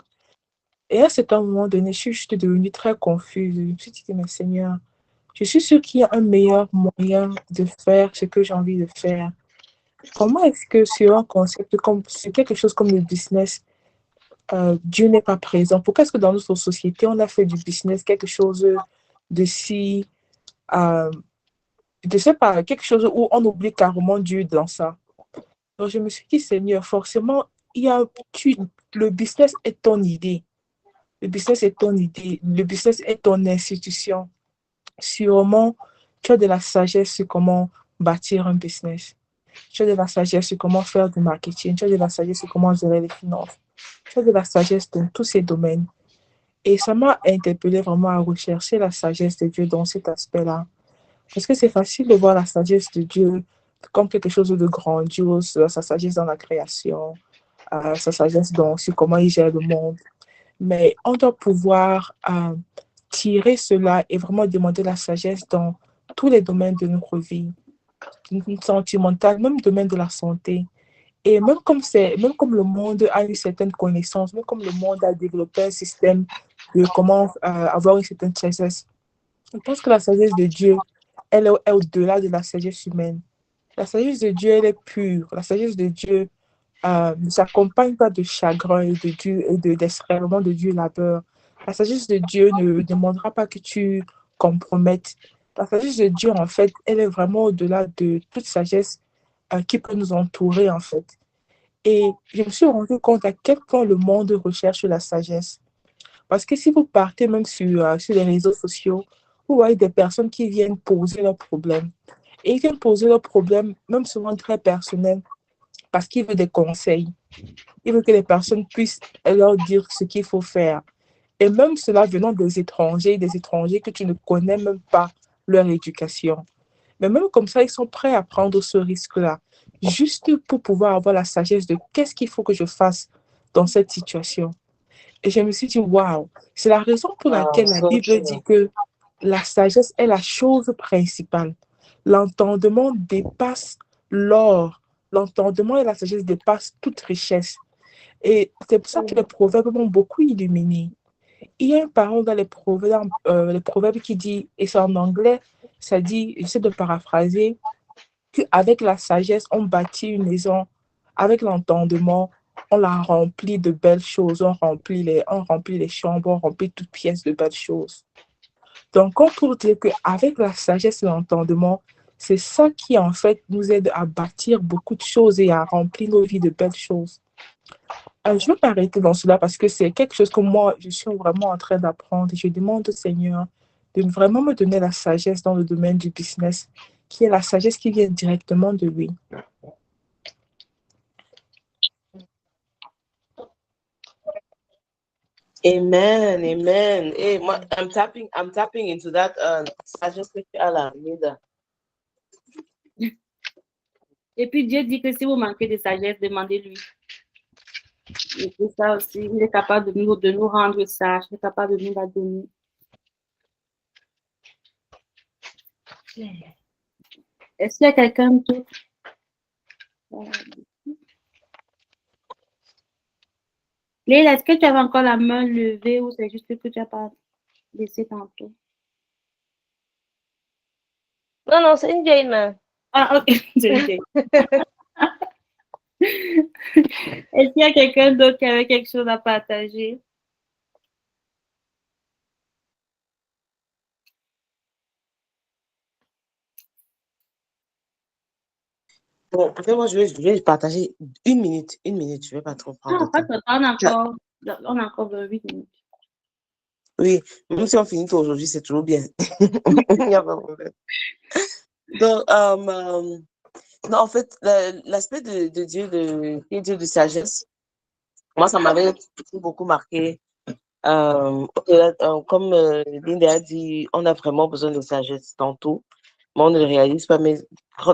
Et à un moment donné, je suis juste devenue très confuse. Je me suis dit, mais Seigneur, je suis sûre qu'il y a un meilleur moyen de faire ce que j'ai envie de faire. Comment est-ce que sur un concept, sur quelque chose comme le business, Dieu n'est pas présent? Pourquoi est-ce que dans notre société, on a fait du business quelque chose de si, euh, je sais pas, quelque chose où on oublie carrément Dieu dans ça? Donc, je me suis dit, Seigneur, forcément, le business est ton idée. Le business est ton idée. Le business est ton institution. Sûrement, tu as de la sagesse sur comment bâtir un business. Tu as de la sagesse sur comment faire du marketing. Tu as de la sagesse sur comment gérer les finances. Tu as de la sagesse dans tous ces domaines. Et ça m'a interpellée vraiment à rechercher la sagesse de Dieu dans cet aspect-là. Parce que c'est facile de voir la sagesse de Dieu comme quelque chose de grandiose, sa sagesse dans la création, sa sagesse sur comment il gère le monde. Mais on doit pouvoir tirer cela et vraiment demander la sagesse dans tous les domaines de notre vie, sentimentale, même le domaine de la santé. Et même comme le monde a une certaine connaissance, même comme le monde a développé un système de comment avoir une certaine sagesse, je pense que la sagesse de Dieu, elle est au-delà de la sagesse humaine. La sagesse de Dieu, elle est pure. La sagesse de Dieu ne s'accompagne pas de chagrin et d'extrêmement de Dieu labeur. La sagesse de Dieu ne demandera pas que tu compromettes. La sagesse de Dieu, en fait, elle est vraiment au-delà de toute sagesse qui peut nous entourer, en fait. Et je me suis rendu compte à quel point le monde recherche la sagesse. Parce que si vous partez même sur les réseaux sociaux, vous voyez des personnes qui viennent poser leurs problèmes. Et ils viennent poser leurs problèmes, même souvent très personnels, parce qu'ils veulent des conseils. Ils veulent que les personnes puissent leur dire ce qu'il faut faire. Et même cela venant des étrangers que tu ne connais même pas leur éducation. Mais même comme ça, ils sont prêts à prendre ce risque-là, juste pour pouvoir avoir la sagesse de qu'est-ce qu'il faut que je fasse dans cette situation. Et je me suis dit, waouh, c'est la raison pour laquelle la Bible dit que la sagesse est la chose principale. L'entendement dépasse l'or. L'entendement et la sagesse dépassent toute richesse. Et c'est pour ça que les proverbes m'ont beaucoup illuminé. Il y a une parole dans les proverbes qui dit, et c'est en anglais, ça dit, j'essaie de paraphraser, qu'avec la sagesse, on bâtit une maison, avec l'entendement, on la remplit de belles choses, on remplit les chambres, on remplit toutes pièces de belles choses. Donc, on peut dire qu'avec la sagesse et l'entendement, c'est ça qui, en fait, nous aide à bâtir beaucoup de choses et à remplir nos vies de belles choses. Je vais m'arrêter dans cela parce que c'est quelque chose que moi, je suis vraiment en train d'apprendre. Et je demande au Seigneur de vraiment me donner la sagesse dans le domaine du business, qui est la sagesse qui vient directement de lui. Amen, amen. Hey, I'm tapping into that sagesse que tu as là, Nida. Et puis Dieu dit que si vous manquez de sagesse, demandez-lui. Et c'est ça aussi, il est capable de nous rendre sages, il est capable de nous la donner. Est-ce qu'il y a quelqu'un d'autre? Léla, est-ce que tu avais encore la main levée ou c'est juste que tu n'as pas laissé tantôt? Non, non, c'est une vieille main. Ah, ok, c'est une vieille. Est-ce qu'il y a quelqu'un d'autre qui avait quelque chose à partager? Bon, en fait, moi, je vais partager une minute, je vais pas trop prendre Non, de pas temps. trop, on a encore 8 minutes. Oui, même si on finit tout aujourd'hui, c'est toujours bien. Il n'y a pas de problème. Donc, non, en fait, l'aspect de Dieu, qui est Dieu de sagesse, moi, ça m'avait beaucoup marqué. Comme Linda a dit, on a vraiment besoin de sagesse dans tout, mais on ne le réalise pas. Mais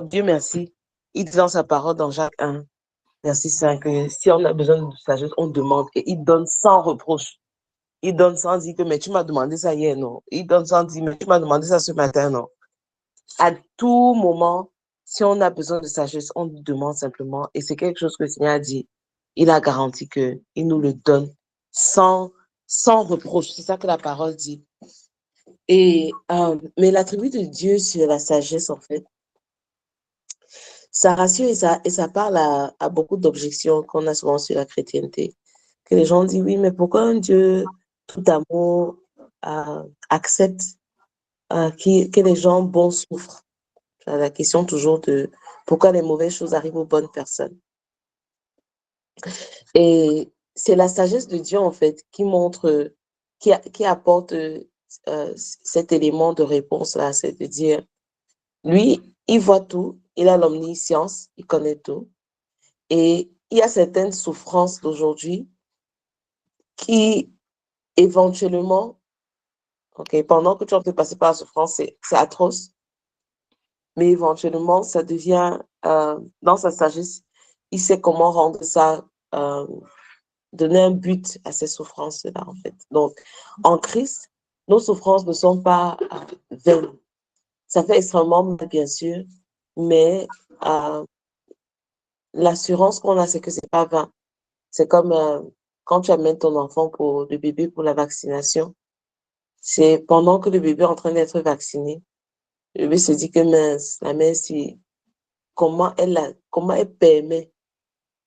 Dieu merci, il dit dans sa parole, dans Jacques 1, verset 5, que si on a besoin de sagesse, on demande et il donne sans reproche. Il donne sans dire que, mais tu m'as demandé ça hier, non. Il donne sans dire, mais tu m'as demandé ça ce matin, non. À tout moment, si on a besoin de sagesse, on lui demande simplement. Et c'est quelque chose que le Seigneur a dit. Il a garanti qu'il nous le donne sans reproche. C'est ça que la parole dit. Mais l'attribut de Dieu sur la sagesse, en fait, ça rassure et ça parle à beaucoup d'objections qu'on a souvent sur la chrétienté. Que les gens disent, oui, mais pourquoi un Dieu tout amour accepte que les gens bons souffrent? La question toujours de pourquoi les mauvaises choses arrivent aux bonnes personnes. Et c'est la sagesse de Dieu, en fait, qui montre, qui apporte cet élément de réponse-là, c'est de dire, lui, il voit tout, il a l'omniscience, il connaît tout. Et il y a certaines souffrances d'aujourd'hui qui, éventuellement, pendant que tu es en train de passer par la souffrance, c'est atroce, mais éventuellement, ça devient, dans sa sagesse, il sait comment rendre ça, donner un but à ces souffrances-là, en fait. Donc, en Christ, nos souffrances ne sont pas vaines. Ça fait extrêmement mal, bien sûr, mais l'assurance qu'on a, c'est que c'est pas vain. C'est comme quand tu amènes ton enfant le bébé pour la vaccination. C'est pendant que le bébé est en train d'être vacciné, le bébé se dit que mince, la mère, comment elle permet,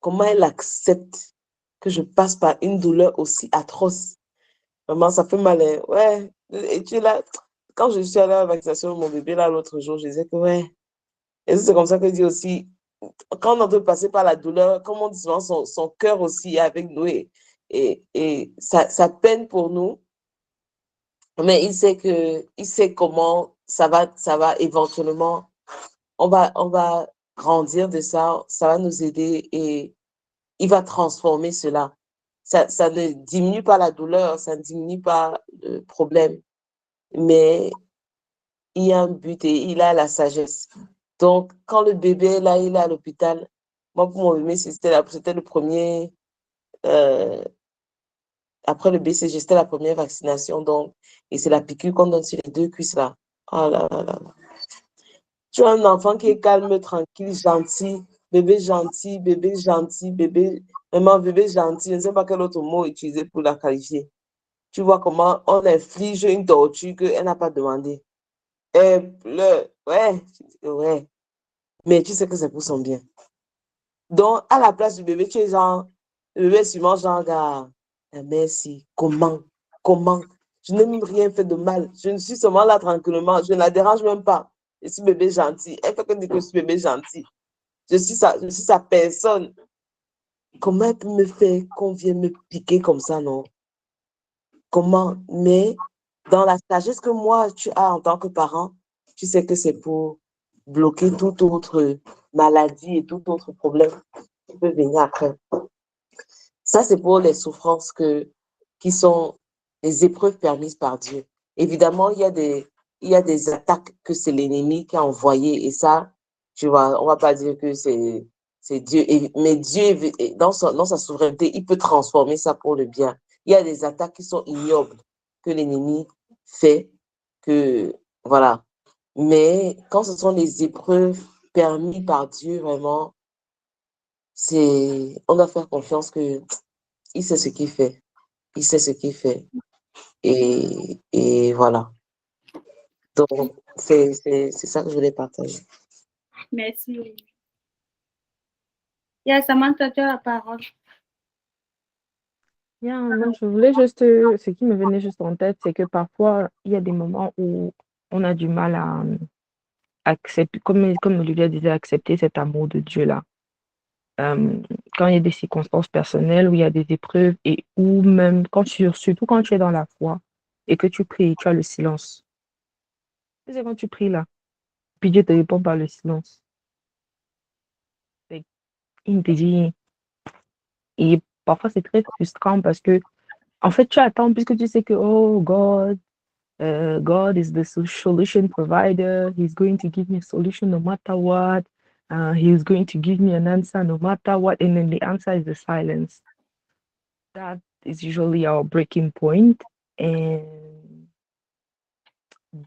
comment elle accepte que je passe par une douleur aussi atroce. Vraiment, ça fait mal, hein. Ouais. Et tu es là, quand je suis allée à la vaccination de mon bébé, là, l'autre jour, je disais que ouais. Et c'est comme ça que dit aussi, quand on doit passer par la douleur, comme on dit souvent, son cœur aussi est avec nous et ça peine pour nous, mais il sait comment ça va éventuellement, on va grandir de ça, ça va nous aider et il va transformer cela. Ça ne diminue pas la douleur, ça ne diminue pas le problème, mais il y a un but et il a la sagesse. Donc, quand le bébé, là, il est à l'hôpital, moi, pour mon bébé, c'était le premier, après le BCG, c'était la première vaccination, donc, et c'est la piqûre qu'on donne sur les 2 cuisses, là. Oh là là là. Tu as un enfant qui est calme, tranquille, gentil, bébé, vraiment bébé gentil, je ne sais pas quel autre mot utiliser pour la qualifier. Tu vois comment on inflige une torture qu'elle n'a pas demandé. Elle pleure, ouais, ouais, mais tu sais que c'est pour son bien. Donc, à la place du bébé, tu es genre, le bébé est sûrement genre, gars, merci, comment, je n'ai même rien fait de mal, je ne suis seulement là tranquillement, je ne la dérange même pas. Je suis bébé gentil, elle fait que dire que je suis bébé gentil. Je suis sa personne. Comment elle peut me faire qu'on vienne me piquer comme ça, non? Comment? Mais dans la sagesse que moi, tu as en tant que parent, tu sais que c'est pour bloquer toute autre maladie et tout autre problème qui peut venir après. Ça, c'est pour les souffrances qui sont les épreuves permises par Dieu. Évidemment, il y a des attaques que c'est l'ennemi qui a envoyées et ça, tu vois, on va pas dire que c'est Dieu. Mais Dieu, dans sa souveraineté, il peut transformer ça pour le bien. Il y a des attaques qui sont ignobles que l'ennemi fait, voilà. Mais quand ce sont les épreuves permises par Dieu, vraiment, on doit faire confiance que il sait ce qu'il fait. Il sait ce qu'il fait. Et voilà. Donc, C'est ça que je voulais partager. Merci. Yeah, Samantha, tu as la parole. Non, je voulais juste, ce qui me venait juste en tête, c'est que parfois, il y a des moments où on a du mal à accepter, comme Olivia disait, accepter cet amour de Dieu-là. Quand il y a des circonstances personnelles, où il y a des épreuves, et où même, surtout quand tu es dans la foi et que tu pries, tu as le silence. C'est quand tu pries là, puis Dieu te répond par le silence. Il ne te dit rien. Et parfois, c'est très frustrant parce que, en fait, tu attends puisque tu sais que, oh God, God is the solution provider. He's going to give me a solution no matter what. He's going to give me an answer no matter what. And then the answer is the silence. That is usually our breaking point. And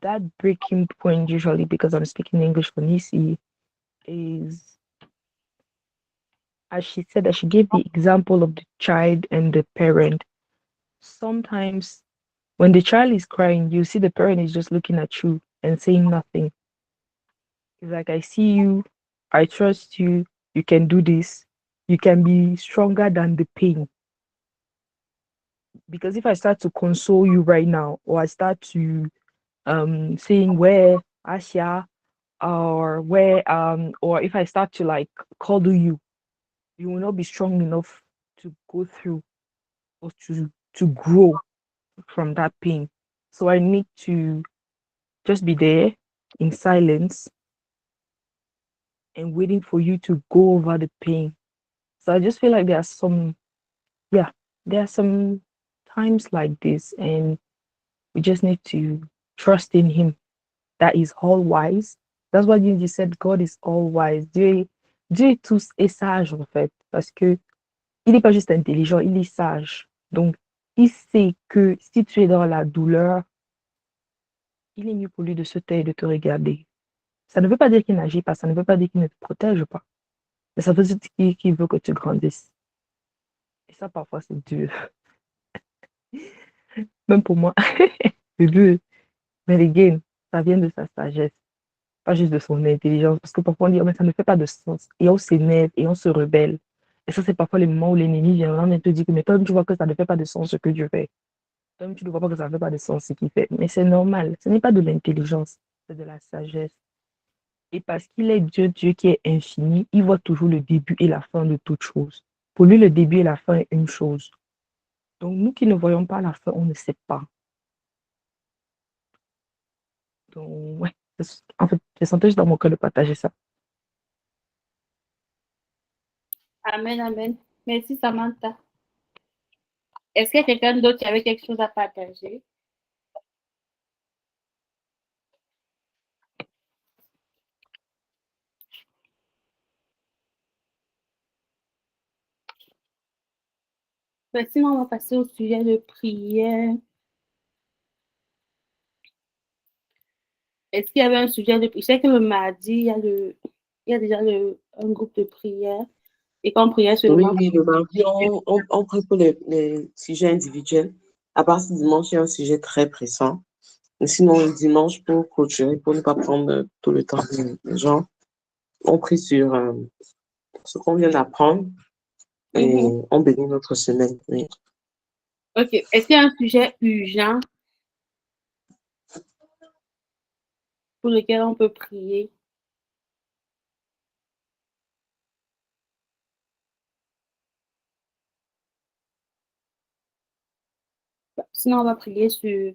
that breaking point, usually, because I'm speaking English for Nisi, is, as she said, that she gave the example of the child and the parent. Sometimes when the child is crying, you see the parent is just looking at you and saying nothing. It's like, I see you, I trust you, you can do this, you can be stronger than the pain. Because if I start to console you right now, or I start to saying where Asia, or where or if I start to like cuddle you, you will not be strong enough to go through or to grow from that pain. So I need to just be there in silence and waiting for you to go over the pain. So I just feel like there are some times like this, and we just need to trust in Him that is all wise. That's what you said, God is all wise. Dieu est tous est sage en fait, parce que il n'est pas juste intelligent, il est sage. Donc, il sait que si tu es dans la douleur, il est mieux pour lui de se taire et de te regarder. Ça ne veut pas dire qu'il n'agit pas, ça ne veut pas dire qu'il ne te protège pas. Mais ça veut dire qu'il veut que tu grandisses. Et ça, parfois, c'est dur. Même pour moi, c'est dur. Mais again, ça vient de sa sagesse, pas juste de son intelligence. Parce que parfois, on dit, oh, mais ça ne fait pas de sens. Et on s'énerve et on se rebelle. Et ça, c'est parfois les moments où l'ennemi vient et te dit que, mais toi, tu vois que ça ne fait pas de sens ce que Dieu fait. Toi, tu ne vois pas que ça ne fait pas de sens ce qu'il fait. Mais c'est normal. Ce n'est pas de l'intelligence, c'est de la sagesse. Et parce qu'il est Dieu, Dieu qui est infini, il voit toujours le début et la fin de toute chose. Pour lui, le début et la fin est une chose. Donc, nous qui ne voyons pas la fin, on ne sait pas. Donc, ouais. En fait, je sentais juste dans mon cœur de partager ça. Amen, amen. Merci, Samantha. Est-ce qu'il y a quelqu'un d'autre qui avait quelque chose à partager? Sinon, on va passer au sujet de prière. Est-ce qu'il y avait un sujet de prière? Je sais que le mardi, il y a déjà un groupe de prière. Et quand on priait seulement... Oui, le mardi, on prie pour les sujets individuels. À part ce dimanche, il y a un sujet très pressant. Et sinon, le dimanche, pour clôturer, pour ne pas prendre tout le temps des gens, on prie sur ce qu'on vient d'apprendre et on bénit notre semaine. Oui. Ok. Est-ce qu'il y a un sujet urgent pour lequel on peut prier? Sinon, on va prier sur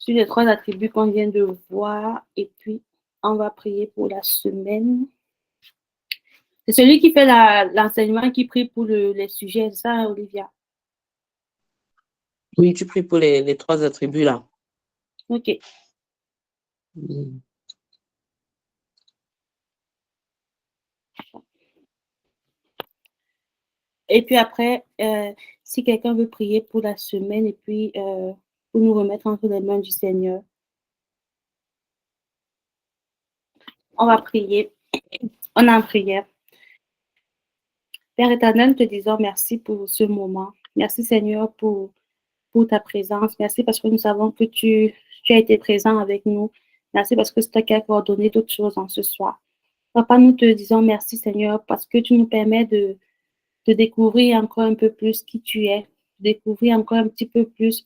les 3 attributs qu'on vient de voir et puis on va prier pour la semaine. C'est celui qui fait l'enseignement qui prie pour les sujets, c'est ça, Olivia? Oui, tu pries pour les 3 attributs là. Ok. Et puis après, si quelqu'un veut prier pour la semaine et puis pour nous remettre entre les mains du Seigneur, on va prier. On est en prière. Père éternel, te disons merci pour ce moment. Merci Seigneur pour ta présence. Merci parce que nous savons que tu as été présent avec nous Merci parce que c'est toi qui as coordonné toutes choses en ce soir. Papa, nous te disons merci, Seigneur, parce que tu nous permets de découvrir encore un peu plus qui tu es, de découvrir encore un petit peu plus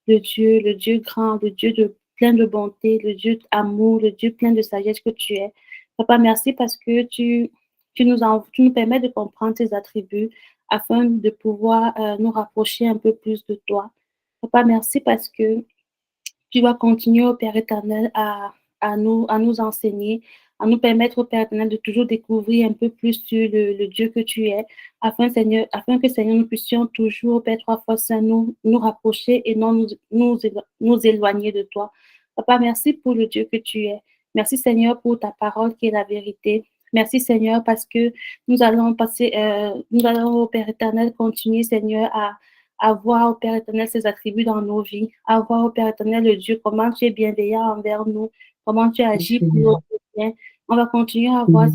le Dieu grand, le Dieu plein de bonté, le Dieu d'amour, le Dieu plein de sagesse que tu es. Papa, merci parce que tu nous permets de comprendre tes attributs afin de pouvoir nous rapprocher un peu plus de toi. Papa, merci parce que tu vas continuer, au Père éternel, à nous enseigner, à nous permettre, au Père éternel, de toujours découvrir un peu plus sur le Dieu que tu es, afin que, Seigneur, nous puissions toujours, au Père trois fois saint, nous rapprocher et non nous éloigner de toi. Papa, merci pour le Dieu que tu es. Merci, Seigneur, pour ta parole qui est la vérité. Merci, Seigneur, parce que nous allons, au Père éternel, continuer, Seigneur, à voir au Père éternel ses attributs dans nos vies, à voir au Père éternel le Dieu, comment tu es bienveillant envers nous, comment tu agis pour notre bien. On va continuer à voir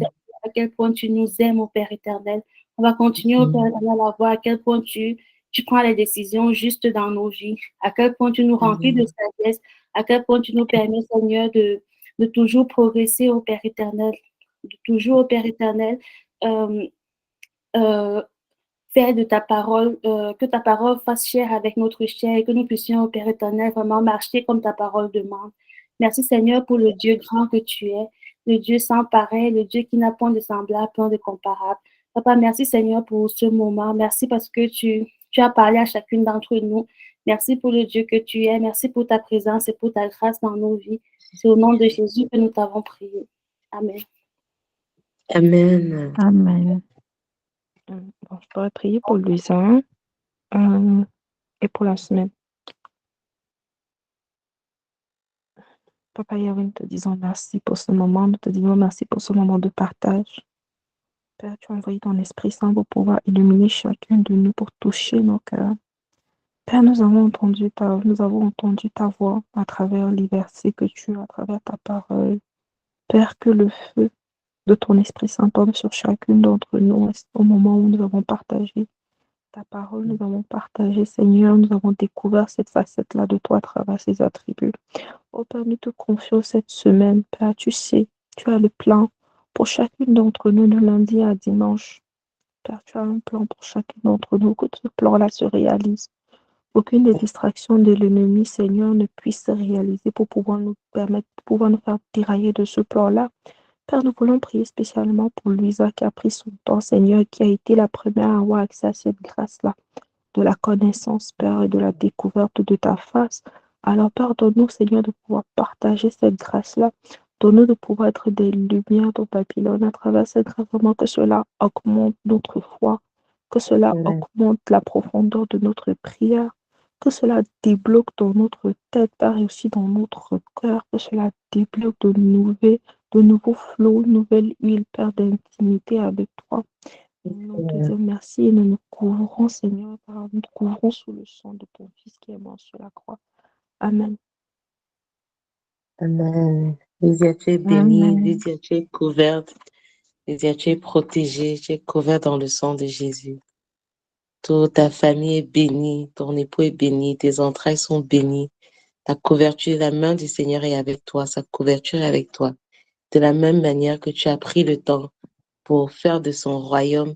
à quel point tu nous aimes au Père éternel. On va continuer au Père éternel à voir à quel point tu prends les décisions justes dans nos vies, à quel point tu nous remplis de sagesse, à quel point tu nous permets, Seigneur, de toujours progresser au Père éternel, de toujours au Père éternel, faire de ta parole, que ta parole fasse chair avec notre chair et que nous puissions, au Père éternel, vraiment marcher comme ta parole demande. Merci, Seigneur, pour le Dieu grand que tu es, le Dieu sans pareil, le Dieu qui n'a point de semblable, point de comparable. Papa, merci, Seigneur, pour ce moment. Merci parce que tu as parlé à chacune d'entre nous. Merci pour le Dieu que tu es. Merci pour ta présence et pour ta grâce dans nos vies. C'est au nom de Jésus que nous t'avons prié. Amen. Amen. Amen. Bon, je pourrais prier pour Louisa et pour la semaine. Papa Yahweh, nous te disons merci pour ce moment. Nous te disons merci pour ce moment de partage. Père, tu as envoyé ton Esprit Saint pour pouvoir illuminer chacun de nous, pour toucher nos cœurs. Père, nous avons entendu ta voix à travers les versets que tu as, à travers ta parole. Père, que le feu de ton Esprit Saint tombe sur chacune d'entre nous au moment où nous avons partagé ta parole, nous avons partagé, Seigneur, nous avons découvert cette facette-là de toi à travers ces attributs. Oh Père, nous te confions cette semaine, Père, tu sais, tu as le plan pour chacune d'entre nous de lundi à dimanche. Père, tu as un plan pour chacune d'entre nous, que ce plan-là se réalise. Aucune des distractions de l'ennemi, Seigneur, ne puisse se réaliser pour pouvoir nous permettre, pour pouvoir nous faire dérailler de ce plan-là. Père, nous voulons prier spécialement pour Louisa qui a pris son temps, Seigneur, qui a été la première à avoir accès à cette grâce-là, de la connaissance, Père, et de la découverte de ta face. Alors, Père, donne-nous, Seigneur, de pouvoir partager cette grâce-là. Donne-nous de pouvoir être des lumières dans Babylone à travers cette grâce, vraiment que cela augmente notre foi, que cela augmente la profondeur de notre prière, que cela débloque dans notre tête, Père, et aussi dans notre cœur, que cela débloque de nouveaux flots, une nouvelle huile, Père, d'intimité avec toi. Nous te disons merci et nous nous couvrons, Seigneur, nous nous couvrons sous le sang de ton Fils qui est mort sur la croix. Amen. Amen. Lydia, tu es bénie. Lydia, tu es couverte. Lydia, tu es protégée. Tu es couverte dans le sang de Jésus. Toute ta famille est bénie. Ton époux est béni. Tes entrailles sont bénies. Ta couverture, la main du Seigneur est avec toi. Sa couverture est avec toi. De la même manière que tu as pris le temps pour faire de son royaume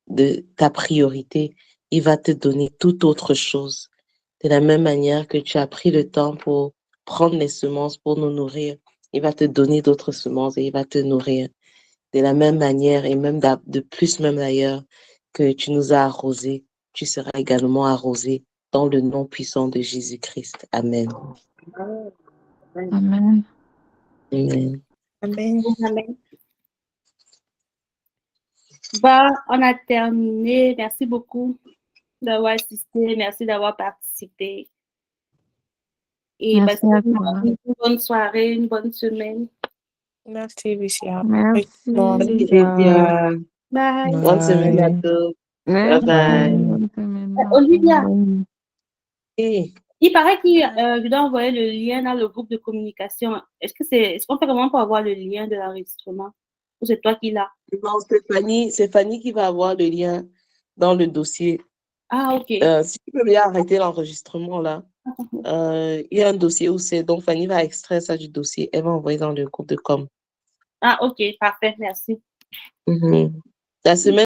de ta priorité, il va te donner toute autre chose. De la même manière que tu as pris le temps pour prendre les semences pour nous nourrir, il va te donner d'autres semences et il va te nourrir. De la même manière et même de plus même d'ailleurs que tu nous as arrosés, tu seras également arrosé dans le nom puissant de Jésus-Christ. Amen. Amen. Amen. Amen. Amen. Bah, on a terminé. Merci beaucoup d'avoir assisté. Merci d'avoir participé. Et Merci à toi. une bonne soirée, une bonne semaine. Merci, Lucia. Merci, Lydia. Bye. Bonne semaine à tous. Bye Merci. bye. Bonne semaine. Olivia, Hey. il paraît que je dois envoyer le lien dans le groupe de communication. Est-ce qu'on fait comment pour avoir le lien de l'enregistrement? Ou c'est toi qui l'as? Non, c'est Fanny qui va avoir le lien dans le dossier. Ah, ok. Si tu peux bien arrêter l'enregistrement là. Il y a un dossier où c'est. Donc, Fanny va extraire ça du dossier. Elle va envoyer dans le groupe de com. Ah, ok, parfait, merci. La semaine